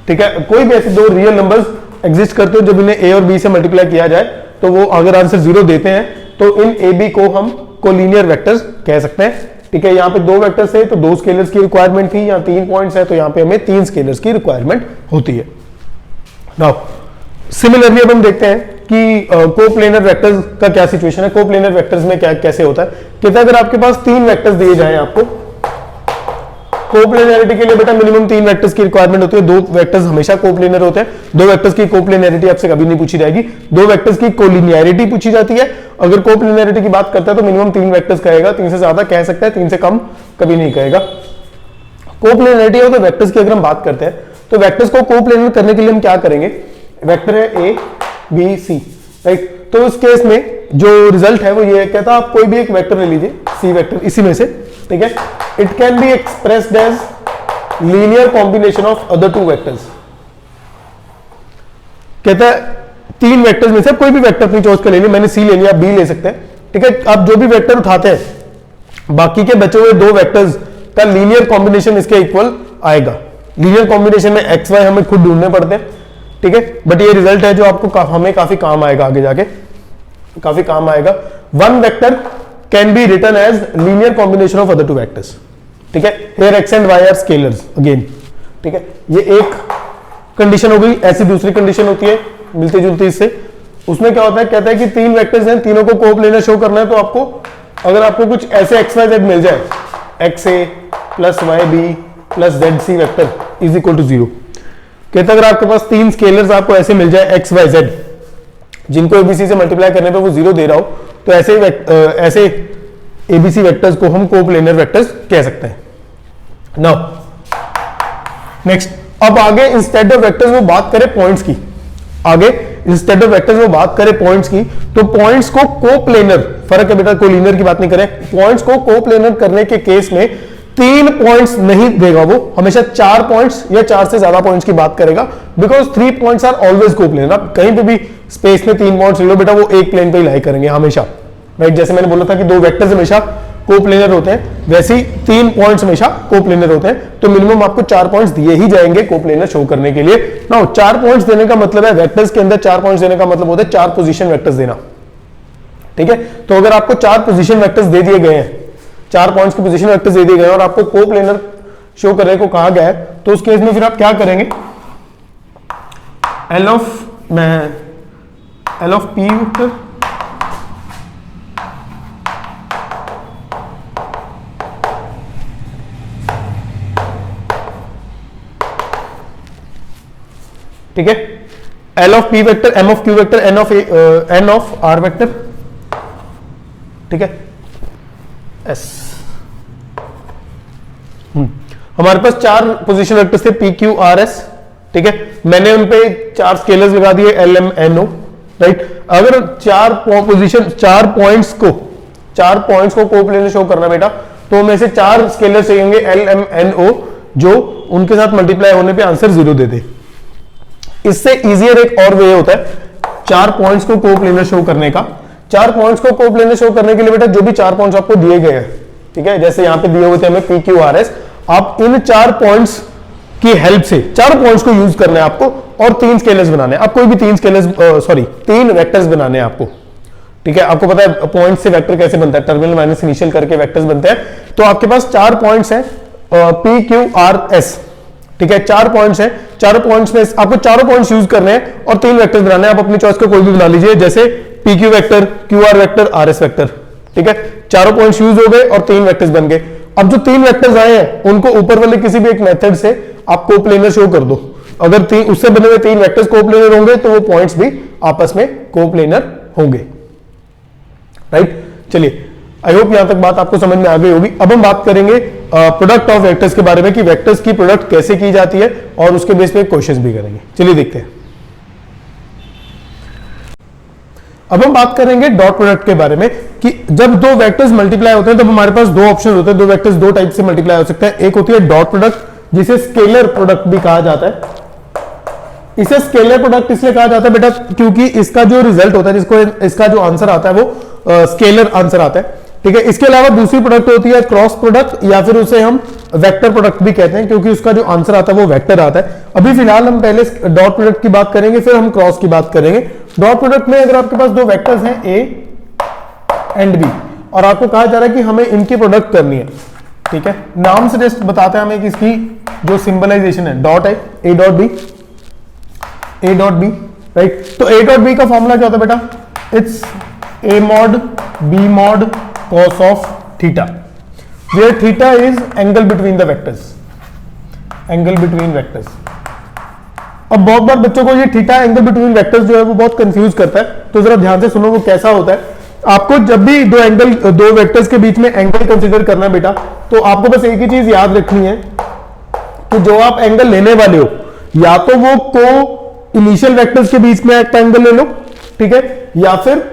ठीक है, कोई भी ऐसे दो रियल नंबर्स एग्जिस्ट करते हो जब इन्हें a और b से मल्टीप्लाई किया जाए, तो वो अगर आंसर 0 देते हैं तो इन ए बी को हम कोलिनियर वेक्टर्स कह सकते हैं। ठीक है, यहाँ पे दो वेक्टर्स है तो दो स्केलर्स की रिक्वायरमेंट थी, यहाँ 3 पॉइंट्स है तो यहाँ पे हमें 3 स्केलर्स की रिक्वायरमेंट होती है। नाउ सिमिलरली अब हम देखते हैं कि कोप्लेनर वेक्टर्स का क्या सिचुएशन है। कोप्लेनर वेक्टर्स में क्या कैसे होता है, कहते हैं अगर आपके पास 3 वेक्टर्स दिए जाए आपको, कोप्लेनरिटी के लिए बेटा मिनिमम 3 वेक्टर्स की रिक्वायरमेंट होती है, 2 वेक्टर्स हमेशा कोप्लेनर होते हैं, 2 वेक्टर्स की कोप्लेनरिटी आपसे कभी नहीं पूछी जाएगी, 2 वेक्टर्स की कोलिनियरिटी पूछी जाती है। अगर कोप्लेनरिटी की बात करता है तो मिनिमम 3 वेक्टर्स कहेगा, 3 से ज्यादा कह सकता है, 3 से कम कभी नहीं कहेगा। कोप्लेनरिटी ऑफ द वेक्टर्स की अगर हम बात करते हैं तो वेक्टर्स को कोप्लेनर करने के लिए हम क्या करेंगे, वेक्टर है ए बी सी, राइट, तो उस केस में जो रिजल्ट है वो ये कहता है आप कोई भी एक वेक्टर ले लीजिए, सी वेक्टर इसी में से, ठीक है, it can be expressed as linear combination of other 2 vectors. कहता है 3 वेक्टर्स में से कोई भी वेक्टर अपनी चॉइस का ले लिया, मैंने सी ले लिया, बी ले सकते हैं, ठीक है, आप जो भी वेक्टर उठाते हैं बाकी के बचे हुए 2 वेक्टर्स का लीनियर कॉम्बिनेशन इसके इक्वल आएगा। लीनियर कॉम्बिनेशन में एक्स वाई हमें खुद ढूंढने पड़ते हैं, ठीक है, बट ये रिजल्ट है जो आपको हमें काफी काम आएगा, आगे जाके काफी काम आएगा। 1 vector can be written as linear combination of other 2 vectors, ठीक है, here x and y are scalars again, ठीक है, ये एक कंडीशन हो गई। ऐसी दूसरी कंडीशन होती है मिलती जुलती इससे, उसमें क्या होता है, कहता है कि 3 वेक्टर्स हैं, तीनों को कोप्लेनर शो करना है। तो आपको अगर आपको कुछ ऐसे एक्स वाई जेड मिल जाए, x a plus y b plus z c vector is equal to 0, कहते अगर आपके पास 3 स्केलर्स आपको ऐसे मिल जाए एक्स वाई जेड, जिनको एबीसी से मल्टीप्लाई करने पे वो 0 दे रहा हो, तो ऐसे एबीसी वेक्टर्स को हम कोप्लेनर वेक्टर्स कह सकते हैं। नाउ नेक्स्ट, अब आगे इंस्टेड ऑफ वेक्टर्स वो बात करें पॉइंट्स की। आगे इंस्टेड ऑफ वेक्टर्स वो बात करें पॉइंट्स की, तो पॉइंट्स को कोप्लेनर, फर्क है बेटा, कोलिनियर की बात नहीं करें, पॉइंट्स को कोप्लेनर करने के केस में 3 पॉइंट्स नहीं देगा, वो हमेशा 4 पॉइंट्स या 4 से ज्यादा पॉइंट्स की बात करेगा, because 3 points are always coplanar. आप कहीं पे भी स्पेस में 3 पॉइंट्स ले लो बेटा, वो एक प्लेन पे ही लाई करेंगे हमेशा, राइट। जैसे मैंने बोला था कि 2 वेक्टर्स हमेशा कोप्लेनर होते हैं, वैसे ही 3 पॉइंट्स हमेशा कोप्लेनर होते हैं। तो मिनिमम आपको 4 पॉइंट्स दिए ही जाएंगे कोप्लेनर शो करने के लिए। नाउ 4 पॉइंट्स देने का मतलब है, वेक्टर्स के अंदर 4 पॉइंट्स देने का मतलब होता है 4 पोजीशन वेक्टर्स देना, ठीक है। तो अगर आपको 4 पोजीशन वेक्टर्स दे दिए गए हैं, 4 पॉइंट्स के पोजीशन वेक्टर्स दे दिए गए हैं और आपको कोप्लेनर शो करने को कहा गया है, तो उस केस में फिर आप क्या करेंगे, एल ऑफ पी वेक्टर ठीक है, l of p vector, m of q vector, n of r vector, ठीक है, एस। हमारे पास 4 पोजीशन वेक्टर्स थे, पी क्यू आर एस, ठीक है। मैंने उन पे 4 स्केलर्स लगा दिए, l m n o, right. अगर 4 पॉइंट्स को कोप्लेनर शो करना बेटा, तो हमें से 4 स्केलर चाहिए होंगे एल एम एन ओ, जो उनके साथ मल्टीप्लाई होने पे आंसर 0 दे दे। इससे इजियर एक और वे होता है 4 पॉइंट्स को कोप्लेनर शो करने का। 4 पॉइंट्स को कोप्लेनर शो करने के लिए बेटा जो भी 4 पॉइंट्स आपको दिए गए हैं, ठीक है, जैसे यहां पे दिए हुए थे हमें पी क्यू आर एस, आप इन 4 पॉइंट्स की हेल्प से 4 पॉइंट्स को यूज करना है आपको और 3 स्केलर्स बनाने हैं। आप कोई भी 3 वेक्टर्स बनाने हैं आपको, ठीक है। आपको पता है पॉइंट से वेक्टर कैसे बनता है, टर्मिनल माइनस इनिशियल करके वेक्टर्स बनते हैं। तो आपके पास 4 पॉइंट्स हैं, पी क्यू आर एस, ठीक है, 4 पॉइंट्स हैं। 4 पॉइंट्स में आपको चारों पॉइंट्स यूज करने हैं और 3 वेक्टर्स बनाने हैं। आप अपनी चॉइस का कोई भी बना लीजिए, जैसे P Q vector, Q R vector, R S vector, ठीक है। चारों पॉइंट्स यूज हो गए और 3 वेक्टर्स बन गए। अब जो 3 वेक्टर्स आए हैं उनको ऊपर वाले किसी भी एक मेथड से आप कोप्लेनर शो कर दो। अगर उससे बने हुए 3 वेक्टर्स कोप्लेनर होंगे तो वो पॉइंट्स भी आपस में कोप्लेनर होंगे, राइट। चलिए, आई होप यहां तक बात आपको समझ में आ गई होगी। अब हम बात करेंगे प्रोडक्ट ऑफ वेक्टर्स के बारे में, कि वेक्टर्स की प्रोडक्ट कैसे की जाती है, और उसके बेस पे क्वेश्चंस भी करेंगे। चलिए देखते हैं। अब हम बात करेंगे डॉट प्रोडक्ट के बारे में, कि जब 2 वेक्टर्स मल्टीप्लाई होते हैं तब हमारे पास 2 ऑप्शन होते हैं। 2 वेक्टर्स 2 टाइप से मल्टीप्लाई हो सकते हैं। एक होती है डॉट प्रोडक्ट, जिसे स्केलर प्रोडक्ट भी कहा जाता है। इसे स्केलर प्रोडक्ट इसलिए कहा जाता है बेटा क्योंकि इसका जो रिजल्ट होता है, इसका जो आंसर आता है वो स्केलर आंसर आता है, ठीक है। इसके अलावा दूसरी प्रोडक्ट होती है क्रॉस प्रोडक्ट, या फिर उसे हम वेक्टर प्रोडक्ट भी कहते हैं, क्योंकि उसका जो आंसर आता है वो वेक्टर आता है। अभी फिलहाल हम पहले डॉट प्रोडक्ट की बात करेंगे, फिर हम क्रॉस की बात करेंगे। डॉट प्रोडक्ट में अगर आपके पास 2 वेक्टर्स हैं ए एंड बी, और आपको कहा जा रहा है कि हमें इनकी प्रोडक्ट करनी है, ठीक है। नाम से जस्ट बताते हैं हमें कि इसकी जो सिंबलाइजेशन है, डॉट है, a dot b, a dot b, right. तो ए डॉट बी का फॉर्मूला क्या होता है बेटा, it's a mod B mod cos of theta, where theta is angle between the vectors, angle between vectors। अब बहुत बार बच्चों को ये थीटा एंगल बिटवीन वेक्टर्स जो है वो बहुत कंफ्यूज करता है, तो जरा ध्यान से सुनो वो कैसा होता है। आपको जब भी 2 वेक्टर्स के बीच में एंगल कंसीडर करना है बेटा, तो आपको बस एक ही चीज याद रखनी है कि जो आप एंगल लेने वाले हो, या तो वो को इनिशियल वेक्टर्स के बीच में एक एंगल ले लो, ठीक है, या फिर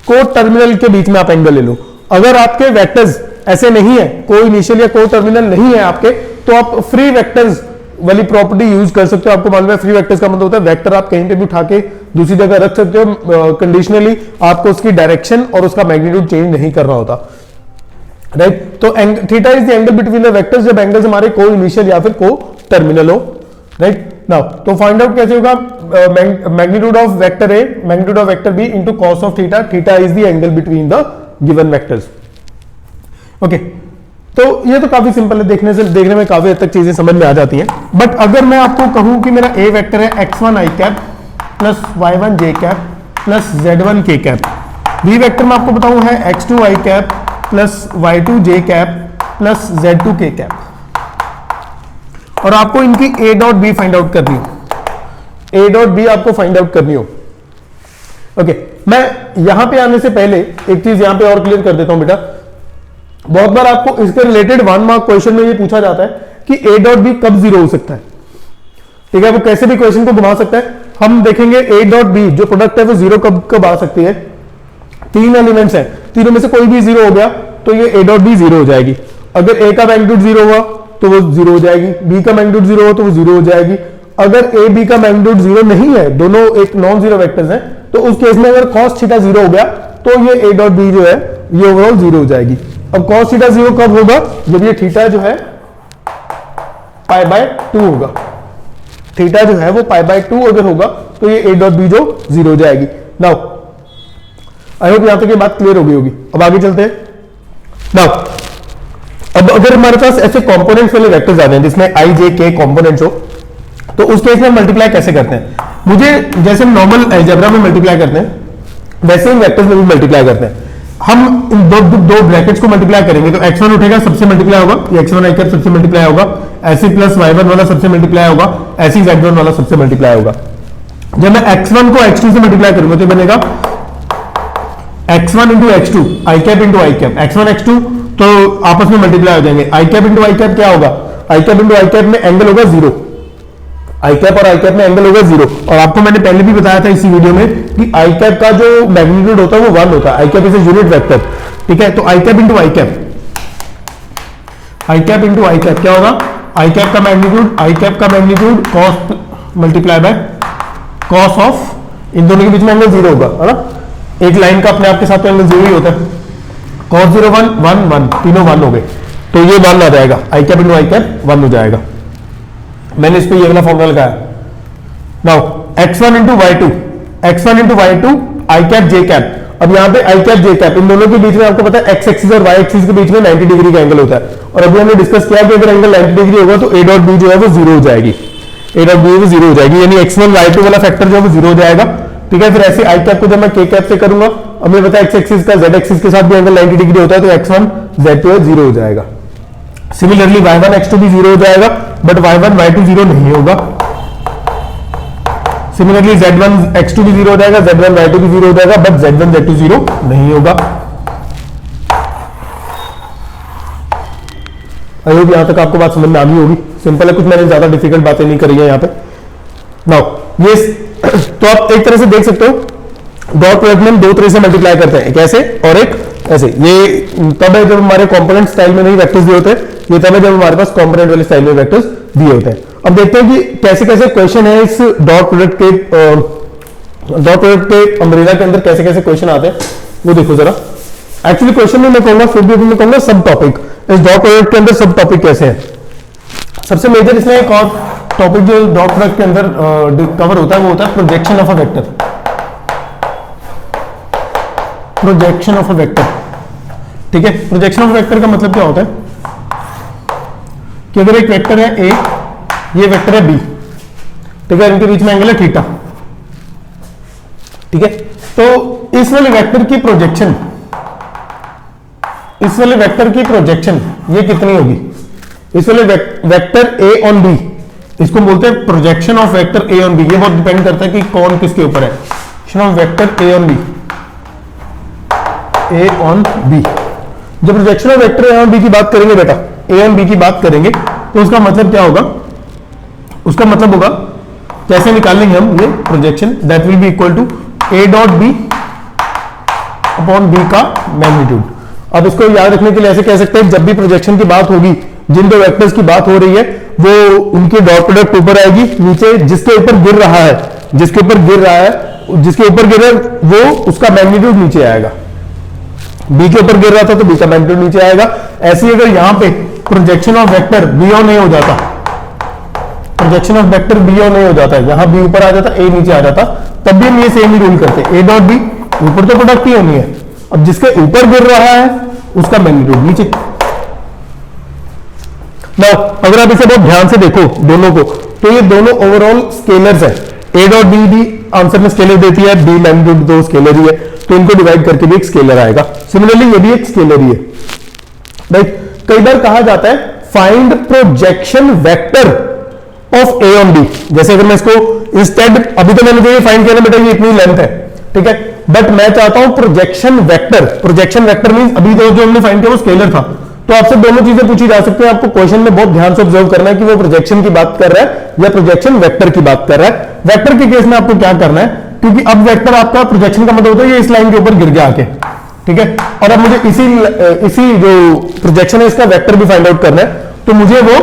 को टर्मिनल के बीच में आप एंगल ले लो। अगर आपके वेक्टर्स ऐसे नहीं है, कोई इनिशियल या कोई टर्मिनल नहीं है आपके, तो आप फ्री वेक्टर्स वाली प्रॉपर्टी यूज कर सकते हो। आपको मालूम है फ्री वेक्टर्स का मतलब होता है वेक्टर आप कहीं पे भी उठा के दूसरी जगह रख सकते हो, कंडीशनली आपको उसकी डायरेक्शन और उसका मैग्नीट्यूड चेंज नहीं करना होता, राइट। तो theta is the angle between the vectors, जब एंगल्स हमारे को इनिशियल या फिर को टर्मिनल हो, राइट। नाउ तो फाइंड आउट कैसे होगा, magnitude of vector a magnitude of vector b into cos of theta, theta is the angle between the given vectors, okay. तो ये तो काफी सिंपल है, देखने में काफी हद तक चीजें समझ में आ जाती हैं। बट अगर मैं आपको कहूं कि मेरा ए वेक्टर है x1 i cap plus y1 j cap plus z1 k cap, b vector में आपको बताऊं है x2 i cap plus y2 j cap plus z2 k cap, और आपको इनकी a dot b find out करनी हो, a डॉट बी आपको फाइंड आउट करनी हो। ओके, मैं यहां पे आने से पहले एक चीज यहां पे और क्लियर कर देता हूं बेटा। बहुत बार आपको इसके रिलेटेड 1 मार्क क्वेश्चन में ये पूछा जाता है कि a डॉट बी कब जीरो हो सकता है, ठीक है, वो कैसे भी क्वेश्चन को घुमा सकता है। हम देखेंगे a डॉट बी जो प्रोडक्ट है वो जीरो कब आ सकती है। 3 एलिमेंट्स हैं, तीनों में से कोई भी जीरो हो गया तो ये a डॉट बी जीरो हो जाएगी। अगर a का मैग्नीट्यूड जीरो हुआ तो वो जीरो हो जाएगी, b का मैग्नीट्यूड जीरो हो तो वो जीरो हो जाएगी। अगर a b का मैग्नीट्यूड जीरो नहीं है, दोनों एक नॉन जीरो वेक्टर्स हैं, तो उस केस में अगर cos थीटा जीरो हो गया तो ये a डॉट बी जो है ये ओवरऑल जीरो हो जाएगी। अब cos थीटा जीरो कब होगा, जब ये थीटा जो है पाई बाय 2 होगा। थीटा जो है वो पाई बाय 2 अगर होगा तो ये a डॉट बी जो जीरो हो जाएगी। नाउ आई होप यहां तक ये बात क्लियर होगी। अब आगे चलते हैं। नाउ अब अगर हमारे पास ऐसे कंपोनेंट्स वाले वेक्टर्स आ जाए जिसमें i j k कंपोनेंट्स हो, तो उस केस में मल्टीप्लाई कैसे करते हैं। मुझे जैसे हम नॉर्मल अलजेब्रा में मल्टीप्लाई करते हैं वैसे ही वेक्टर्स में भी मल्टीप्लाई करते हैं। हम इन दो ब्रैकेट्स को मल्टीप्लाई करेंगे तो x1 उठेगा, सबसे मल्टीप्लाई होगा, ये x1 i कैप सबसे मल्टीप्लाई होगा, ऐसे प्लस y1 वाला सबसे मल्टीप्लाई होगा, ऐसे z1 वाला सबसे मल्टीप्लाई होगा। जब मैं x1 को x2 से मल्टीप्लाई करूंगा तो बनेगा x1 into x2 i cap into i cap, x1 x2 तो आपस में मल्टीप्लाई हो जाएंगे। i cap into i cap क्या होगा, i cap into i cap में एंगल होगा 0, i कैप और i कैप में एंगल होगा 0। और आपको मैंने पहले भी बताया था इसी वीडियो में कि i कैप का जो मैग्नीट्यूड होता है वो 1 होता है। i cap is a unit vector, ठीक है। तो i cap into i cap, i cap into i cap क्या होगा, i कैप का magnitude cos multiply by cos of, इन दोनों के बीच में एंगल 0 होगा, है ना। एक लाइन का अपने आप के साथ तो एंगल 0 ही होता है। cos 0 1 1 1 तीनों 1 हो गए तो ये 1 आ जाएगा, i cap into i cap 1 हो जाएगा। मैंने इस पे ये वाला फॉर्मूला लगाया। Now x1 into y2, x1 into y2 i cap j cap. अब यहाँ पे i कैप j कैप इन दोनों के बीच में आपको पता है x एक्सिस और y एक्सिस के बीच में 90 डिग्री का एंगल होता है। और अभी हमने डिस्कस किया कि अगर एंगल 90 डिग्री होगा तो a डॉट b जो है वो 0 हो जाएगी, a डॉट b वो 0 हो जाएगी, यानी x1 y2 वाला फैक्टर जो है वो 0 हो जाएगा, ठीक है। फिर ऐसे i कैप को जब मैं k कैप से करूंगा, अब मैं पता है x एक्सिस का z एक्सिस के साथ भी एंगल 90 डिग्री होता है तो x1 z2 0 हो जाएगा। सिमिलरली y1 x2 भी 0 हो जाएगा, बट y1 y2 0 नहीं होगा। सिमिलरली z1 x2 भी 0 हो जाएगा, z1 y2 भी 0 हो जाएगा, बट z1 z2 0 नहीं होगा। आई होप यहां तक आपको बात समझ में आ गई होगी। सिंपल है, कुछ मैंने ज्यादा डिफिकल्ट बातें नहीं करी है यहाँ पे। नाउ ये तो आप एक तरह से देख सकते हो डॉट प्रोडक्ट में हम दो तरह से मल्टीप्लाई करते हैं, एक ऐसे और एक ऐसे। ये तब है जब हमारे कंपोनेंट स्टाइल में नहीं वेक्टर्स दिए होते, ये तब है जब हमारे पास कंपोनेंट वाले स्टाइल में वेक्टर्स दिए होते हैं। अब देखते हैं कि कैसे कैसे क्वेश्चन है इस डॉट प्रोडक्ट के अम्ब्रेला के अंदर, कैसे कैसे क्वेश्चन आते हैं वो देखो जरा। एक्चुअली क्वेश्चन में मैं कहूंगा, फिर भी मैं कहूंगा सब टॉपिक, इस डॉट प्रोडक्ट के अंदर सब टॉपिक कैसे है। सबसे मेजर इसमें एक और टॉपिक जो डॉट प्रोडक्ट के अंदर कवर होता है वो होता है projection of a vector. Projection of a vector, ठीक है। प्रोजेक्शन ऑफ वेक्टर का मतलब क्या होता है कि अगर एक वेक्टर है ए, ये वेक्टर है बी, ठीक है, इनके बीच में एंगल है थीटा, ठीक है। तो इस वाले वेक्टर की प्रोजेक्शन, इस वाले वेक्टर की प्रोजेक्शन ये कितनी होगी, इस वाले वेक्टर ए ऑन बी, इसको बोलते हैं projection of vector A on b. ये बहुत डिपेंड करता है कि कौन किसके ऊपर है। Projection of vector A on B, A on B. जब projection of vector A on B की बात करेंगे बेटा, ए ऑन बी की बात करेंगे तो उसका मतलब क्या होगा, उसका मतलब होगा कैसे निकालेंगे हम ये projection, that will be equal to a dot b upon b का मैग्नीट्यूड। अब इसको याद रखने के लिए ऐसे कह सकते हैं, जब भी प्रोजेक्शन की बात होगी, जिन दो वेक्टर्स की बात हो रही है वो उनके डॉट प्रोडक्ट ऊपर आएगी, नीचे जिसके ऊपर गिर रहा है, जिसके ऊपर गिर रहा है, जिसके ऊपर गिर रहा है वो उसका मैग्नीट्यूड नीचे आएगा। बी के ऊपर गिर रहा था तो बी का मैग्नीट्यूड नीचे आएगा। ऐसे ही अगर यहां पे projection of vector B on A हो जाता, projection of vector B on A हो जाता है, यहां बी ऊपर आ जाता, ए नीचे आ जाता, तब भी हम ये सेम ही रूल करते, ए डॉट बी, ऊपर तो प्रोडक्ट ही होनी है, अब जिसके ऊपर गिर रहा है उसका मैग्नीट्यूड नीचे। नाउ अगर आप इसे बहुत ध्यान से देखो दोनों को, तो ये दोनों ओवरऑल स्केलर्स है। ए डॉट बी भी आंसर में स्केलर देती है, बी मैग्नीट्यूड दो स्केलर ही है, तो इनको डिवाइड करके भी एक स्केलर आएगा। सिमिलरली ये भी एक स्केलर ही है, राइट। कई बार कहा जाता है find projection vector of A on b. जैसे अगर मैं इसको इंस्टेड, अभी तो मैंने जो ये फाइंड किया ना बेटा, ये इतनी लेंथ है, ठीक है, बट मैं चाहता हूं projection vector. Projection vector means अभी जो हमने फाइंड किया वो स्केलर था, तो आपसे दोनों चीजें पूछी जा सकती है। आपको क्वेश्चन में बहुत ध्यान से ऑब्जर्व करना है कि वो प्रोजेक्शन की बात कर रहा है या प्रोजेक्शन वेक्टर की बात कर रहा है। वेक्टर के केस में आपको क्या करना है, क्योंकि अब वेक्टर आपका प्रोजेक्शन का मतलब होता है ये इस लाइन के ऊपर गिर गया आके, ठीक है, और अब मुझे इसी जो प्रोजेक्शन है इसका वेक्टर भी फाइंड आउट करना है। तो मुझे वो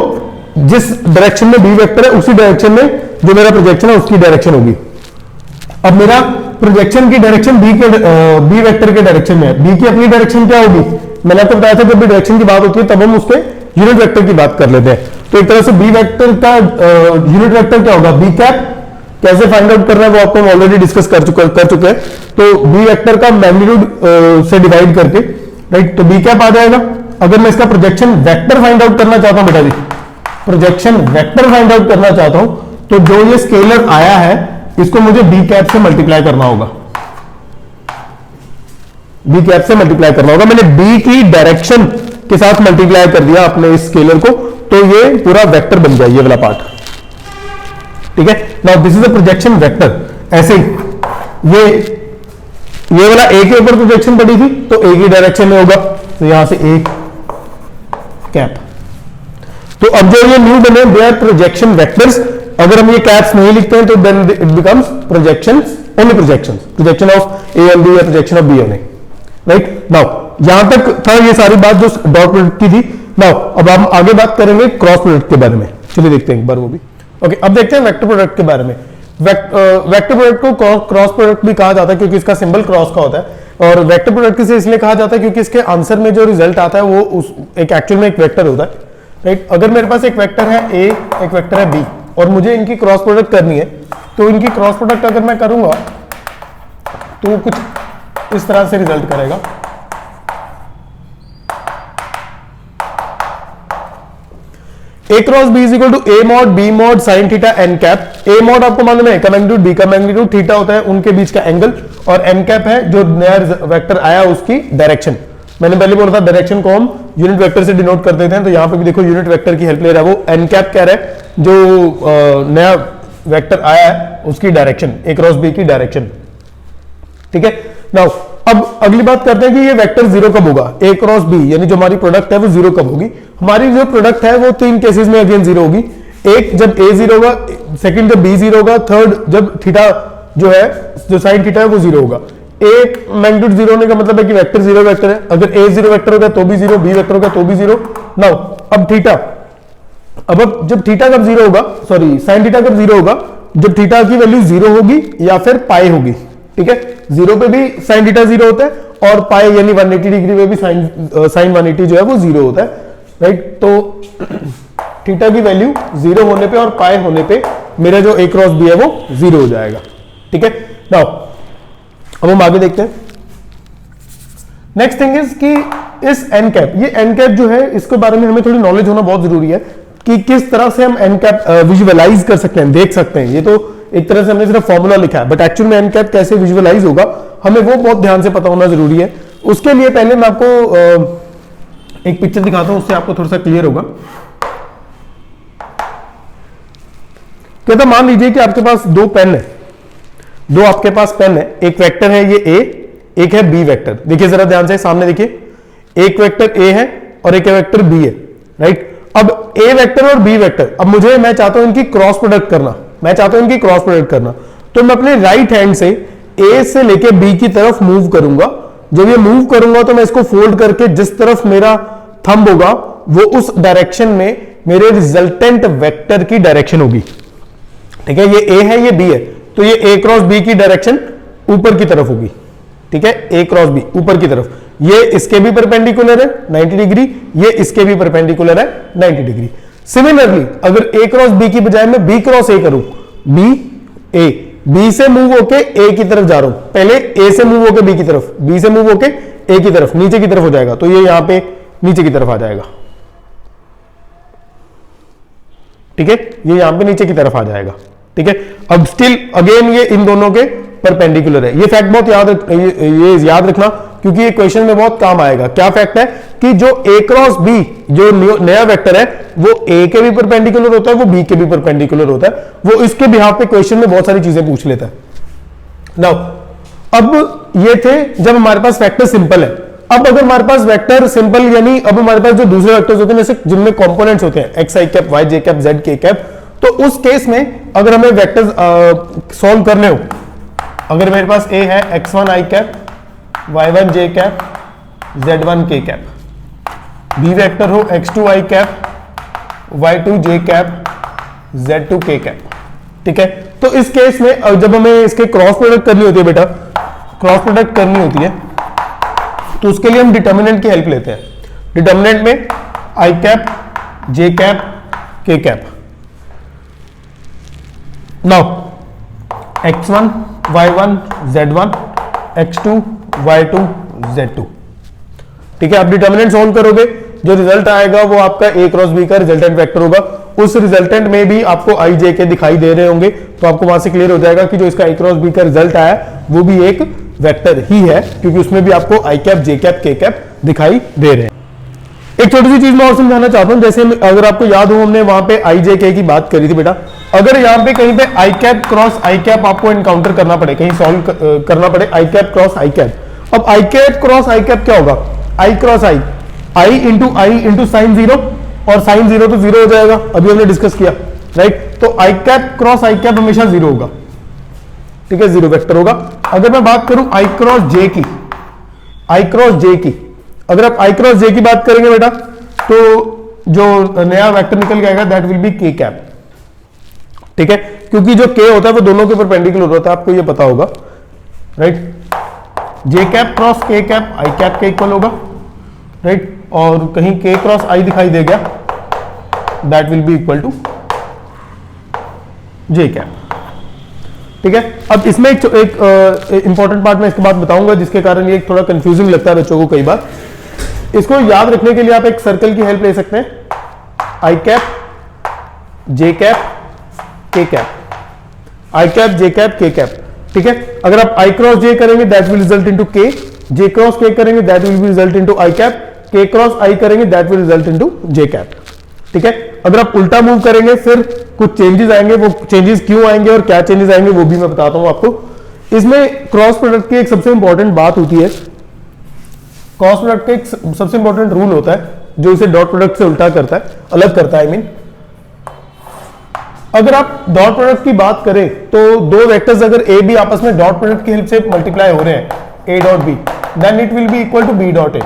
जिस डायरेक्शन में बी वेक्टर है उसी डायरेक्शन में जो मेरा प्रोजेक्शन है उसकी डायरेक्शन होगी। अब मेरा प्रोजेक्शन की डायरेक्शन बी वेक्टर के डायरेक्शन में है, बी की अपनी डायरेक्शन क्या होगी, मैंने आपको बताया था जब भी डायरेक्शन की बात होती है तब हम उसके यूनिट वेक्टर की बात कर लेते हैं। तो एक तरह से बी वेक्टर का यूनिट वेक्टर क्या होगा, बी कैप। कैसे फाइंड आउट करना है वो आपको हम ऑलरेडी डिस्कस कर चुके हैं। तो बी वेक्टर का मैग्नीट्यूड से डिवाइड करके, राइट, तो बी कैप आ जाएगा। अगर मैं इसका प्रोजेक्शन वेक्टर फाइंड आउट करना चाहता हूं बेटा जी, प्रोजेक्शन वेक्टर फाइंड आउट करना चाहता हूं, तो जो ये स्केलर आया है इसको मुझे बी कैप से मल्टीप्लाई करना होगा, बी कैप से मल्टीप्लाई करना होगा। मैंने बी की डायरेक्शन के साथ मल्टीप्लाई कर दिया अपने इस स्केलर को, तो ये पूरा वेक्टर बन जाए, ये वाला पार्ट, ठीक है। Now this is a projection vector. ऐसे ही ये वाला ए के ऊपर प्रोजेक्शन पड़ी थी तो ए की डायरेक्शन में होगा, तो यहां से ए कैप। तो अब जो ये न्यू बने दे आर प्रोजेक्शन वेक्टर्स। अगर हम ये कैप्स नहीं लिखते हैं तो then it becomes projections, only projections, projection of A on B या projection of B on A, right. Now यहां तक था ये सारी बात जो डॉट प्रोडक्ट की थी। नाउ अब हम आगे बात करेंगे क्रॉस प्रोडक्ट के बारे में, चलिए देखते हैं एक बार वो भी। ओके, अब देखते हैं वेक्टर प्रोडक्ट के बारे में। वेक्टर प्रोडक्ट को क्रॉस प्रोडक्ट भी कहा जाता है क्योंकि इसका सिंबल क्रॉस का होता है, और वेक्टर प्रोडक्ट से इसलिए कहा जाता है क्योंकि इसके आंसर में जो रिजल्ट आता है वो एक एक्चुअल में एक वेक्टर होता है, राइट। अगर मेरे पास एक वेक्टर है ए, एक वेक्टर है बी, और मुझे इनकी क्रॉस प्रोडक्ट करनी है, तो इनकी क्रॉस प्रोडक्ट अगर मैं करूंगा तो वो कुछ इस तरह से रिजल्ट करेगा। A cross B is equal to A mod B mod sine theta N cap. A mod आपको मालूम है, ए का मैग्नीट्यूड बी का मैग्नीट्यूड, थीटा होता है उनके बीच का एंगल, और एन कैप है जो नया वेक्टर आया उसकी डायरेक्शन। मैंने पहले बोला था डायरेक्शन को हम यूनिट वेक्टर से डिनोट कर देते हैं, तो यहां पे भी देखो यूनिट वेक्टर की हेल्प ले रहा है, वो एन कैप कह रहा है जो नया वेक्टर आया है उसकी डायरेक्शन, ए क्रॉस बी की डायरेक्शन, ठीक है। नाउ अब अगली बात करते हैं कि ये वेक्टर जीरो कब होगा, ए क्रॉस बी यानी जो हमारी प्रोडक्ट है वो जीरो कब होगी। हमारी जो प्रोडक्ट है वो तीन केसेस में अगेन जीरो होगी। एक जब ए जीरो होगा, सेकंड जब बी जीरो होगा, थर्ड जब थीटा जो है जो साइन थीटा है वो जीरो होगा। एक मैग्नीट्यूड जीरो होने का मतलब है कि वेक्टर जीरो वेक्टर है। अगर ए जीरो वेक्टर होगा तो भी जीरो, बी वेक्टर होगा तो भी जीरो। नाउ अब थीटा, अब जब थीटा कब जीरो होगा, सॉरी साइन थीटा कब जीरो होगा, जब थीटा की वैल्यू जीरो होगी या फिर पाई होगी, ठीक है। जीरो पे भी साइन थीटा जीरो होता है और पाई यानी 180 डिग्री पे भी साइन 180 जो है वो जीरो होता है, राइट। तो थीटा की वैल्यू जीरो होने पे और पाई होने पे मेरा जो ए क्रॉस बी है वो जीरो हो जाएगा, ठीक है। नाउ अब हम आगे देखते हैं। नेक्स्ट थिंग इज कि इस एन कैप, ये एन कैप जो है इसके बारे में हमें थोड़ी नॉलेज होना बहुत जरूरी है कि किस तरह से हम एन कैप विजुअलाइज कर सकते हैं, देख सकते हैं। ये तो एक तरह से हमने सिर्फ फॉर्मूला लिखा है, बट एक्चुअल में एन कैप कैसे विजुअलाइज होगा हमें वो बहुत ध्यान से पता होना जरूरी है। उसके लिए पहले मैं आपको एक पिक्चर दिखाता हूं, उससे आपको थोड़ा सा क्लियर होगा। कहता मान लीजिए कि आपके पास दो पेन है, दो आपके पास पेन है, एक वेक्टर है ये ए, एक है बी वेक्टर। देखिए जरा ध्यान से सामने देखिए, एक वेक्टर ए है और एक वेक्टर बी है, राइट। अब ए वेक्टर और बी वेक्टर, अब मैं चाहता हूं इनकी क्रॉस प्रोडक्ट करना, तो मैं अपने राइट हैंड से ए से लेके बी की तरफ मूव करूंगा। जब ये मूव करूंगा तो मैं इसको फोल्ड करके जिस तरफ मेरा थंब होगा वो उस डायरेक्शन में मेरे रिजल्टेंट वेक्टर की डायरेक्शन होगी, ठीक है। ये ए है ये बी है, तो ये ए क्रॉस बी की डायरेक्शन ऊपर की तरफ होगी, ठीक है। ए क्रॉस बी ऊपर की तरफ, ये इसके भी परपेंडिकुलर है 90 डिग्री, ये इसके भी परपेंडिकुलर है 90 डिग्री। सिमिलरली अगर ए क्रॉस बी की बजाय मैं बी क्रॉस ए करूं, बी ए, बी से मूव होके ए की तरफ जा रहा हूं, पहले ए से मूव होके बी की तरफ, बी से मूव होके ए की तरफ, नीचे की तरफ हो जाएगा, तो ये यहां पे नीचे की तरफ आ जाएगा, ठीक है, ये यहां पे नीचे की तरफ आ जाएगा। ठीक है, अब स्टिल अगेन ये इन दोनों के परपेंडिकुलर है। ये फैक्ट बहुत ये याद रखना, क्योंकि ये क्वेश्चन में बहुत काम आएगा। क्या फैक्ट है कि जो a क्रॉस b जो नया वेक्टर है वो a के भी परपेंडिकुलर होता है, वो b के भी परपेंडिकुलर होता है। वो इसके बिहाफ पे क्वेश्चन में बहुत सारी चीजें पूछ लेता है। नाउ अब ये थे जब हमारे पास वेक्टर सिंपल है। अब अगर हमारे पास वेक्टर सिंपल यानी अब हमारे पास जो दूसरे वेक्टर्स होते हैं जैसे जिनमें कंपोनेंट्स होते हैं x i cap, y j cap, z k cap, तो उस केस में अगर हमें वेक्टर्स सॉल्व करने हो, अगर मेरे पास a है x1 i cap, y1 j cap, z1 k cap, b vector हो x2 i cap, y2 j cap, z2 k cap. ठीक है, तो इस केस में जब हमें इसके क्रॉस प्रोडक्ट करनी होती है बेटा, क्रॉस प्रोडक्ट करनी होती है, तो उसके लिए हम डिटर्मिनेंट की हेल्प लेते हैं। डिटर्मिनेंट में i cap, j cap, k cap. Now x1 y1 z1, x2 y2 z2। ठीक है, आप डिटर्मिनेंट सॉल्व करोगे, जो रिजल्ट आएगा वो आपका a क्रॉस b का रिजल्टेंट वेक्टर होगा। उस रिजल्टेंट में भी आपको i j के दिखाई दे रहे होंगे, तो आपको वहां से क्लियर हो जाएगा कि जो इसका a क्रॉस b का रिजल्ट आया वो भी एक वेक्टर ही है, क्योंकि उसमें भी आपको i cap, j cap, k cap दिखाई दे रहे हैं। एक छोटी सी चीज मैं और समझाना चाहता हूं, जैसे अगर आपको याद हो हमने वहां पे i j k की बात करी थी बेटा। अगर यहाँ पे कहीं पे i cap cross i cap आपको एनकाउंटर करना पड़े, कहीं सॉल्व करना पड़े i cap cross i cap, अब i cap cross i cap क्या होगा? i cross i into sine zero, और साइन जीरो तो जीरो हो जाएगा, अभी हमने डिस्कस किया, राइट। तो i cap cross i cap हमेशा जीरो होगा। ठीक है, जीरो वेक्टर होगा। अगर मैं बात करूं i क्रॉस j की, i क्रॉस j की, अगर आप i क्रॉस j की बात करेंगे बेटा, तो जो नया वेक्टर निकल के आएगा that will B k cap. ठीक है, क्योंकि जो k होता है वो दोनों के परपेंडिकुलर होता है, आपको ये पता होगा, right. j cap cross k cap i cap के इक्वल होगा, राइट। और कहीं k क्रॉस i दिखाई दे गया, that will be equal to j cap. ठीक है, अब इसमें एक इंपॉर्टेंट पार्ट मैं इसके बाद बताऊंगा, जिसके कारण ये थोड़ा कंफ्यूजिंग लगता है बच्चों को कई बार। इसको याद रखने के लिए आप एक सर्कल की हेल्प ले सकते हैं, i cap, j cap, k cap, i cap, j cap, k cap. ठीक है, अगर आप i क्रॉस j करेंगे that will result into k, j cross k करेंगे that will B result into i cap, k cross i करेंगे that will result into j cap. ठीक है, अगर आप उल्टा मूव करेंगे फिर कुछ चेंजेस आएंगे, वो चेंजेस क्यों आएंगे और क्या चेंजेस आएंगे वो भी मैं बताता हूं आपको। इसमें क्रॉस प्रोडक्ट की एक सबसे इंपॉर्टेंट बात होती है, क्रॉस प्रोडक्ट का एक सबसे इंपॉर्टेंट रूल होता है जो इसे डॉट प्रोडक्ट से उल्टा करता है, अलग करता है। आई मीन अगर आप डॉट प्रोडक्ट की बात करें तो दो वेक्टर्स अगर ए बी आपस में डॉट प्रोडक्ट की हेल्प से मल्टीप्लाई हो रहे हैं, a dot b, then it will be equal to b dot a.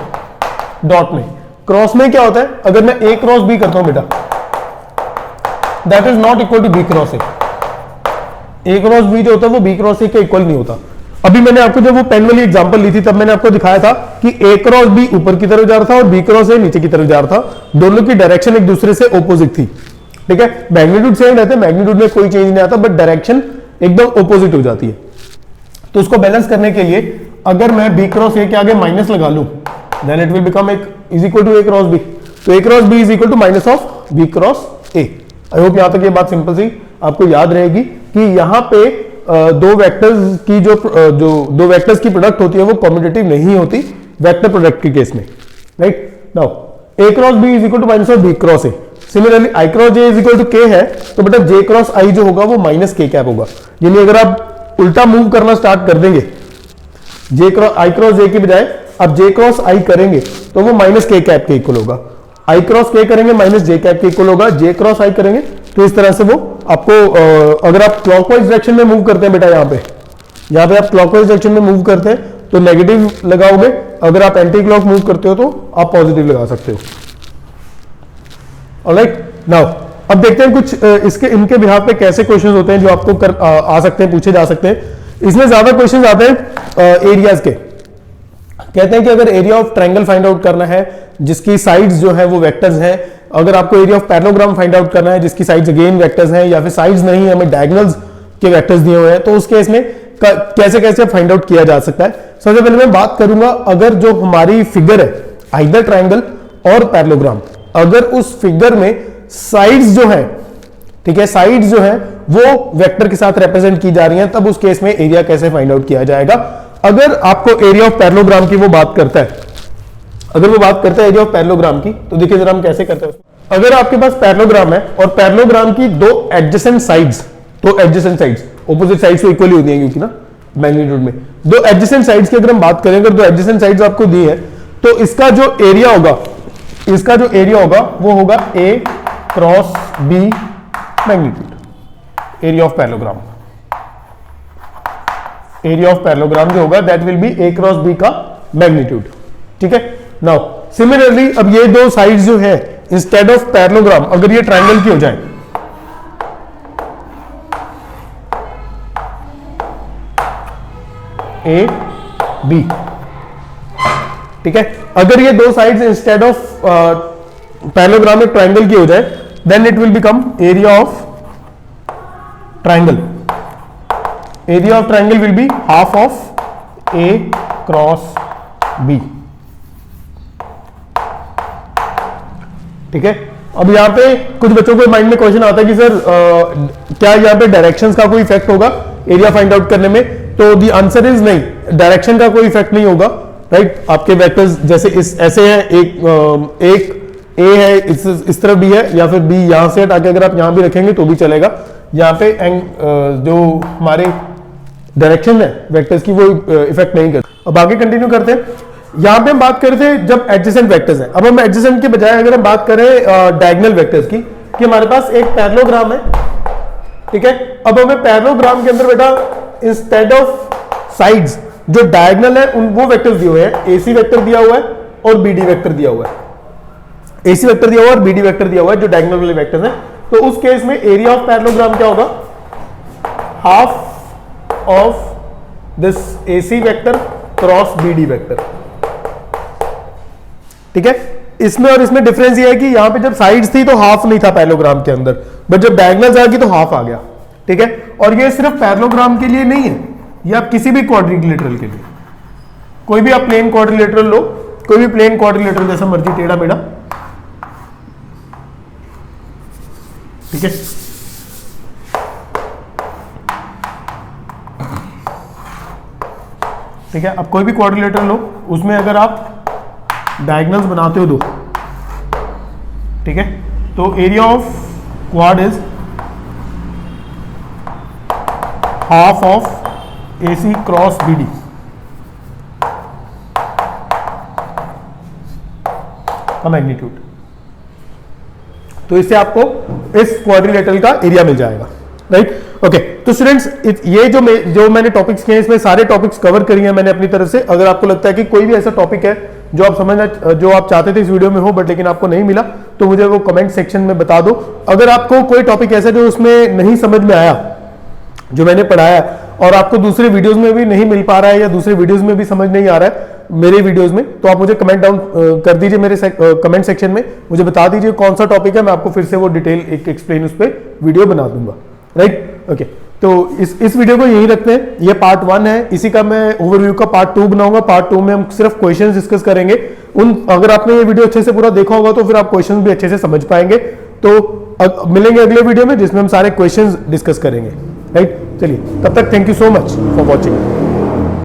Dot में, क्रॉस में क्या होता है, अगर मैं ए क्रॉस बी करता हूं बेटा, that is not equal to b cross a. A cross b जो होता है वो बी क्रॉस ए के इक्वल नहीं होता। अभी मैंने आपको जब वो पेन वाली एग्जांपल ली थी तब मैंने आपको दिखाया था कि ए क्रॉस बी ऊपर की तरफ जा रहा था और बी क्रॉस ए नीचे की तरफ जा रहा था, दोनों की डायरेक्शन एक दूसरे से ऑपोजिट थी। ठीक है, मैग्नीट्यूड सेम रहते हैं, मैग्नीट्यूड में कोई चेंज नहीं आता, बट डायरेक्शन एकदम ऑपोजिट हो जाती है। तो उसको बैलेंस करने के लिए अगर मैं बी क्रॉस ए के आगे माइनस लगा लूं, then it will become is equal to A cross B. तो A cross B is equal to minus of B cross A. I hope यहां तक ये बात सिंपल सी आपको याद रहेगी कि यहां पे दो वेक्टर्स की जो दो वेक्टर्स की प्रोडक्ट होती है वो कॉम्यूटेटिव नहीं होती वेक्टर प्रोडक्ट के केस में, right. Now a cross B is equal to minus of B cross a. Similarly i cross j is equal to k है, तो बेटा जे क्रॉस आई जो होगा वो माइनस के कैप होगा। यानी अगर आप उल्टा मूव करना स्टार्ट कर देंगे, जे क्रॉस आई क्रॉस जे की बजाय आप जे क्रॉस आई करेंगे तो वो माइनस के कैप के इक्वल होगा। आई क्रॉस के करेंगे माइनस जे कैप के इक्वल होगा। जे क्रॉस आई करेंगे तो इस तरह से वो आपको अगर आप क्लॉकवाइज डायरेक्शन में मूव करते हैं बेटा, यहाँ पे आप क्लॉकवाइज डायरेक्शन में मूव करते हैं तो नेगेटिव लगाओगे, अगर आप एंटी क्लॉक मूव करते हो तो आप पॉजिटिव लगा सकते हो। ऑलराइट, नाउ अब देखते हैं कुछ इसके इनके बिहाफ पे कैसे क्वेश्चंस होते हैं जो आपको आ सकते हैं, पूछे जा सकते हैं। इसमें ज्यादा क्वेश्चंस आते हैं एरियाज के। कहते हैं कि अगर area of triangle find out करना है जिसकी साइड्स जो है वो वेक्टर्स हैं, अगर आपको area of parallelogram find out करना है जिसकी साइड्स अगेन वेक्टर्स हैं, या फिर साइड्स नहीं है हमें डायगोनल्स के वेक्टर्स दिए हुए हैं, तो उस केस में कैसे कैसे फाइंड आउट किया जा सकता है। सबसे पहले मैं बात करूंगा, अगर जो हमारी फिगर है आइदर ट्रायंगल और पैरेललोग्राम, अगर उस फिगर में साइड्स जो है ठीक है, साइड्स जो है वो वेक्टर के साथ रिप्रेजेंट की जा रही हैं, तब उस केस में एरिया कैसे फाइंड आउट किया जाएगा। अगर आपको एरिया ऑफ पैरेललोग्राम की वो बात करता है, अगर वो बात करता है एरिया ऑफ पैरेललोग्राम की, तो देखिए जरा हम कैसे करते हैं। अगर आपके पास पैरेललोग्राम है और पैरेललोग्राम की दो एडजेसेंट साइड्स, ऑपोजिट साइड्स तो इक्वली होती हैं क्योंकि ना मैग्नीट्यूड में, दो एडजेसेंट साइड्स की अगर हम बात करें, अगर दो एडजेसेंट साइड्स आपको दी है, तो इसका जो एरिया होगा वो होगा A cross B magnitude, area of parallelogram जो होगा that will be A cross B का मैग्नीट्यूड। ठीक है, नाउ सिमिलरली अब ये दो साइड्स जो है इंस्टेड ऑफ पैरेललोग्राम अगर ये ट्रायंगल की हो जाए, ए बी, ठीक है, अगर ये दो साइड्स इंस्टेड ऑफ पैरेललोग्राम में ट्रायंगल की हो जाए, then it will become area of triangle. Area of triangle will be half of a cross b. ठीक है, अब यहां पे कुछ बच्चों को माइंड में क्वेश्चन आता है कि सर क्या यहां पे डायरेक्शंस का कोई इफेक्ट होगा एरिया फाइंड आउट करने में, तो द आंसर इज नहीं, डायरेक्शन का कोई इफेक्ट नहीं होगा। राइट, आपके वेक्टर्स जैसे ऐसे हैं, एक ए है इस तरफ भी है, या फिर बी यहां से हटा के अगर आप यहां भी रखेंगे तो भी चलेगा। यहां पे जो हमारे डायरेक्शन है वेक्टर्स की वो इफेक्ट नहीं करते। अब आगे कंटिन्यू करते हैं। यहां पे हम बात करते हैं जब एडजेसेंट वेक्टर्स हैं। अब हम एडजेसेंट के बजाय अगर हम बात करें डायगोनल वेक्टर्स की, कि हमारे पास एक पैरेललोग्राम है, ठीक है, अब हमें पैरेललोग्राम के अंदर बेटा इंस्टेड ऑफ साइड्स जो डायगोनल है उन वो वेक्टर्स दिए हुए हैं, एसी वेक्टर दिया हुआ है और बीडी वेक्टर दिया हुआ है, एसी वेक्टर दिया हुआ है और बीडी वेक्टर दिया हुआ है जो डायगोनल वाले वेक्टर्स हैं। तो उस केस में एरिया ऑफ पैरेललोग्राम क्या होगा, half of this AC vector cross BD vector. ठीक है, इसमें और इसमें डिफरेंस ये है कि यहां पे जब साइड्स थी तो हाफ नहीं था पैरेललोग्राम के अंदर, बट जब डायगोनल्स आ गई तो हाफ आ गया। ठीक है, और ये सिर्फ पैरेललोग्राम के लिए नहीं है, ये आप किसी भी क्वाड्रिलेटरल के लिए, कोई भी आप प्लेन क्वाड्रिलेटरल लो, कोई भी प्लेन क्वाड्रिलेटरल जैसा मर्जी टेढ़ा मेढ़ा, ठीक है, ठीक है, अब कोई भी क्वाड्रिलेटरल लो, उसमें अगर आप डायगोनल्स बनाते हो दो, ठीक है, तो area of quad is half of AC cross BD. का मैग्नीट्यूड, तो इससे आपको इस क्वाड्रिलेटरल का एरिया मिल जाएगा। राइट, ओके, तो स्टूडेंट्स ये जो मैंने टॉपिक्स किए इसमें सारे टॉपिक्स कवर करी हैं मैंने अपनी तरफ से। अगर आपको लगता है कि कोई भी ऐसा टॉपिक है जो आप समझना, जो आप चाहते थे इस वीडियो में हो बट लेकिन आपको नहीं मिला, तो मुझे वो कमेंट सेक्शन में बता दो। अगर आपको कोई टॉपिक ऐसा जो उसमें नहीं समझ में आया जो मैंने पढ़ाया और आपको दूसरे वीडियोस में भी नहीं मिल पा रहा है या दूसरे वीडियोस में भी समझ नहीं आ रहा है मेरे वीडियोस में, तो आप मुझे कमेंट डाउन कर दीजिए मेरे कमेंट सेक्शन में, मुझे बता दीजिए कौन सा टॉपिक है, मैं आपको फिर से वो डिटेल एक एक्सप्लेन उस पर वीडियो बना दूंगा। राइट, ओके, तो इस वीडियो को यहीं रखते हैं, ये पार्ट 1 है, इसी का मैं ओवरव्यू का पार्ट 2 बनाऊंगा। पार्ट 2 में हम सिर्फ क्वेश्चंस डिस्कस करेंगे। अगर आपने ये वीडियो अच्छे से पूरा देखा होगा तो फिर आप क्वेश्चंस भी अच्छे से समझ पाएंगे। तो मिलेंगे अगले वीडियो में जिसमें हम सारे क्वेश्चंस डिस्कस करेंगे। राइट, चलिए तब तक thank you so much for watching.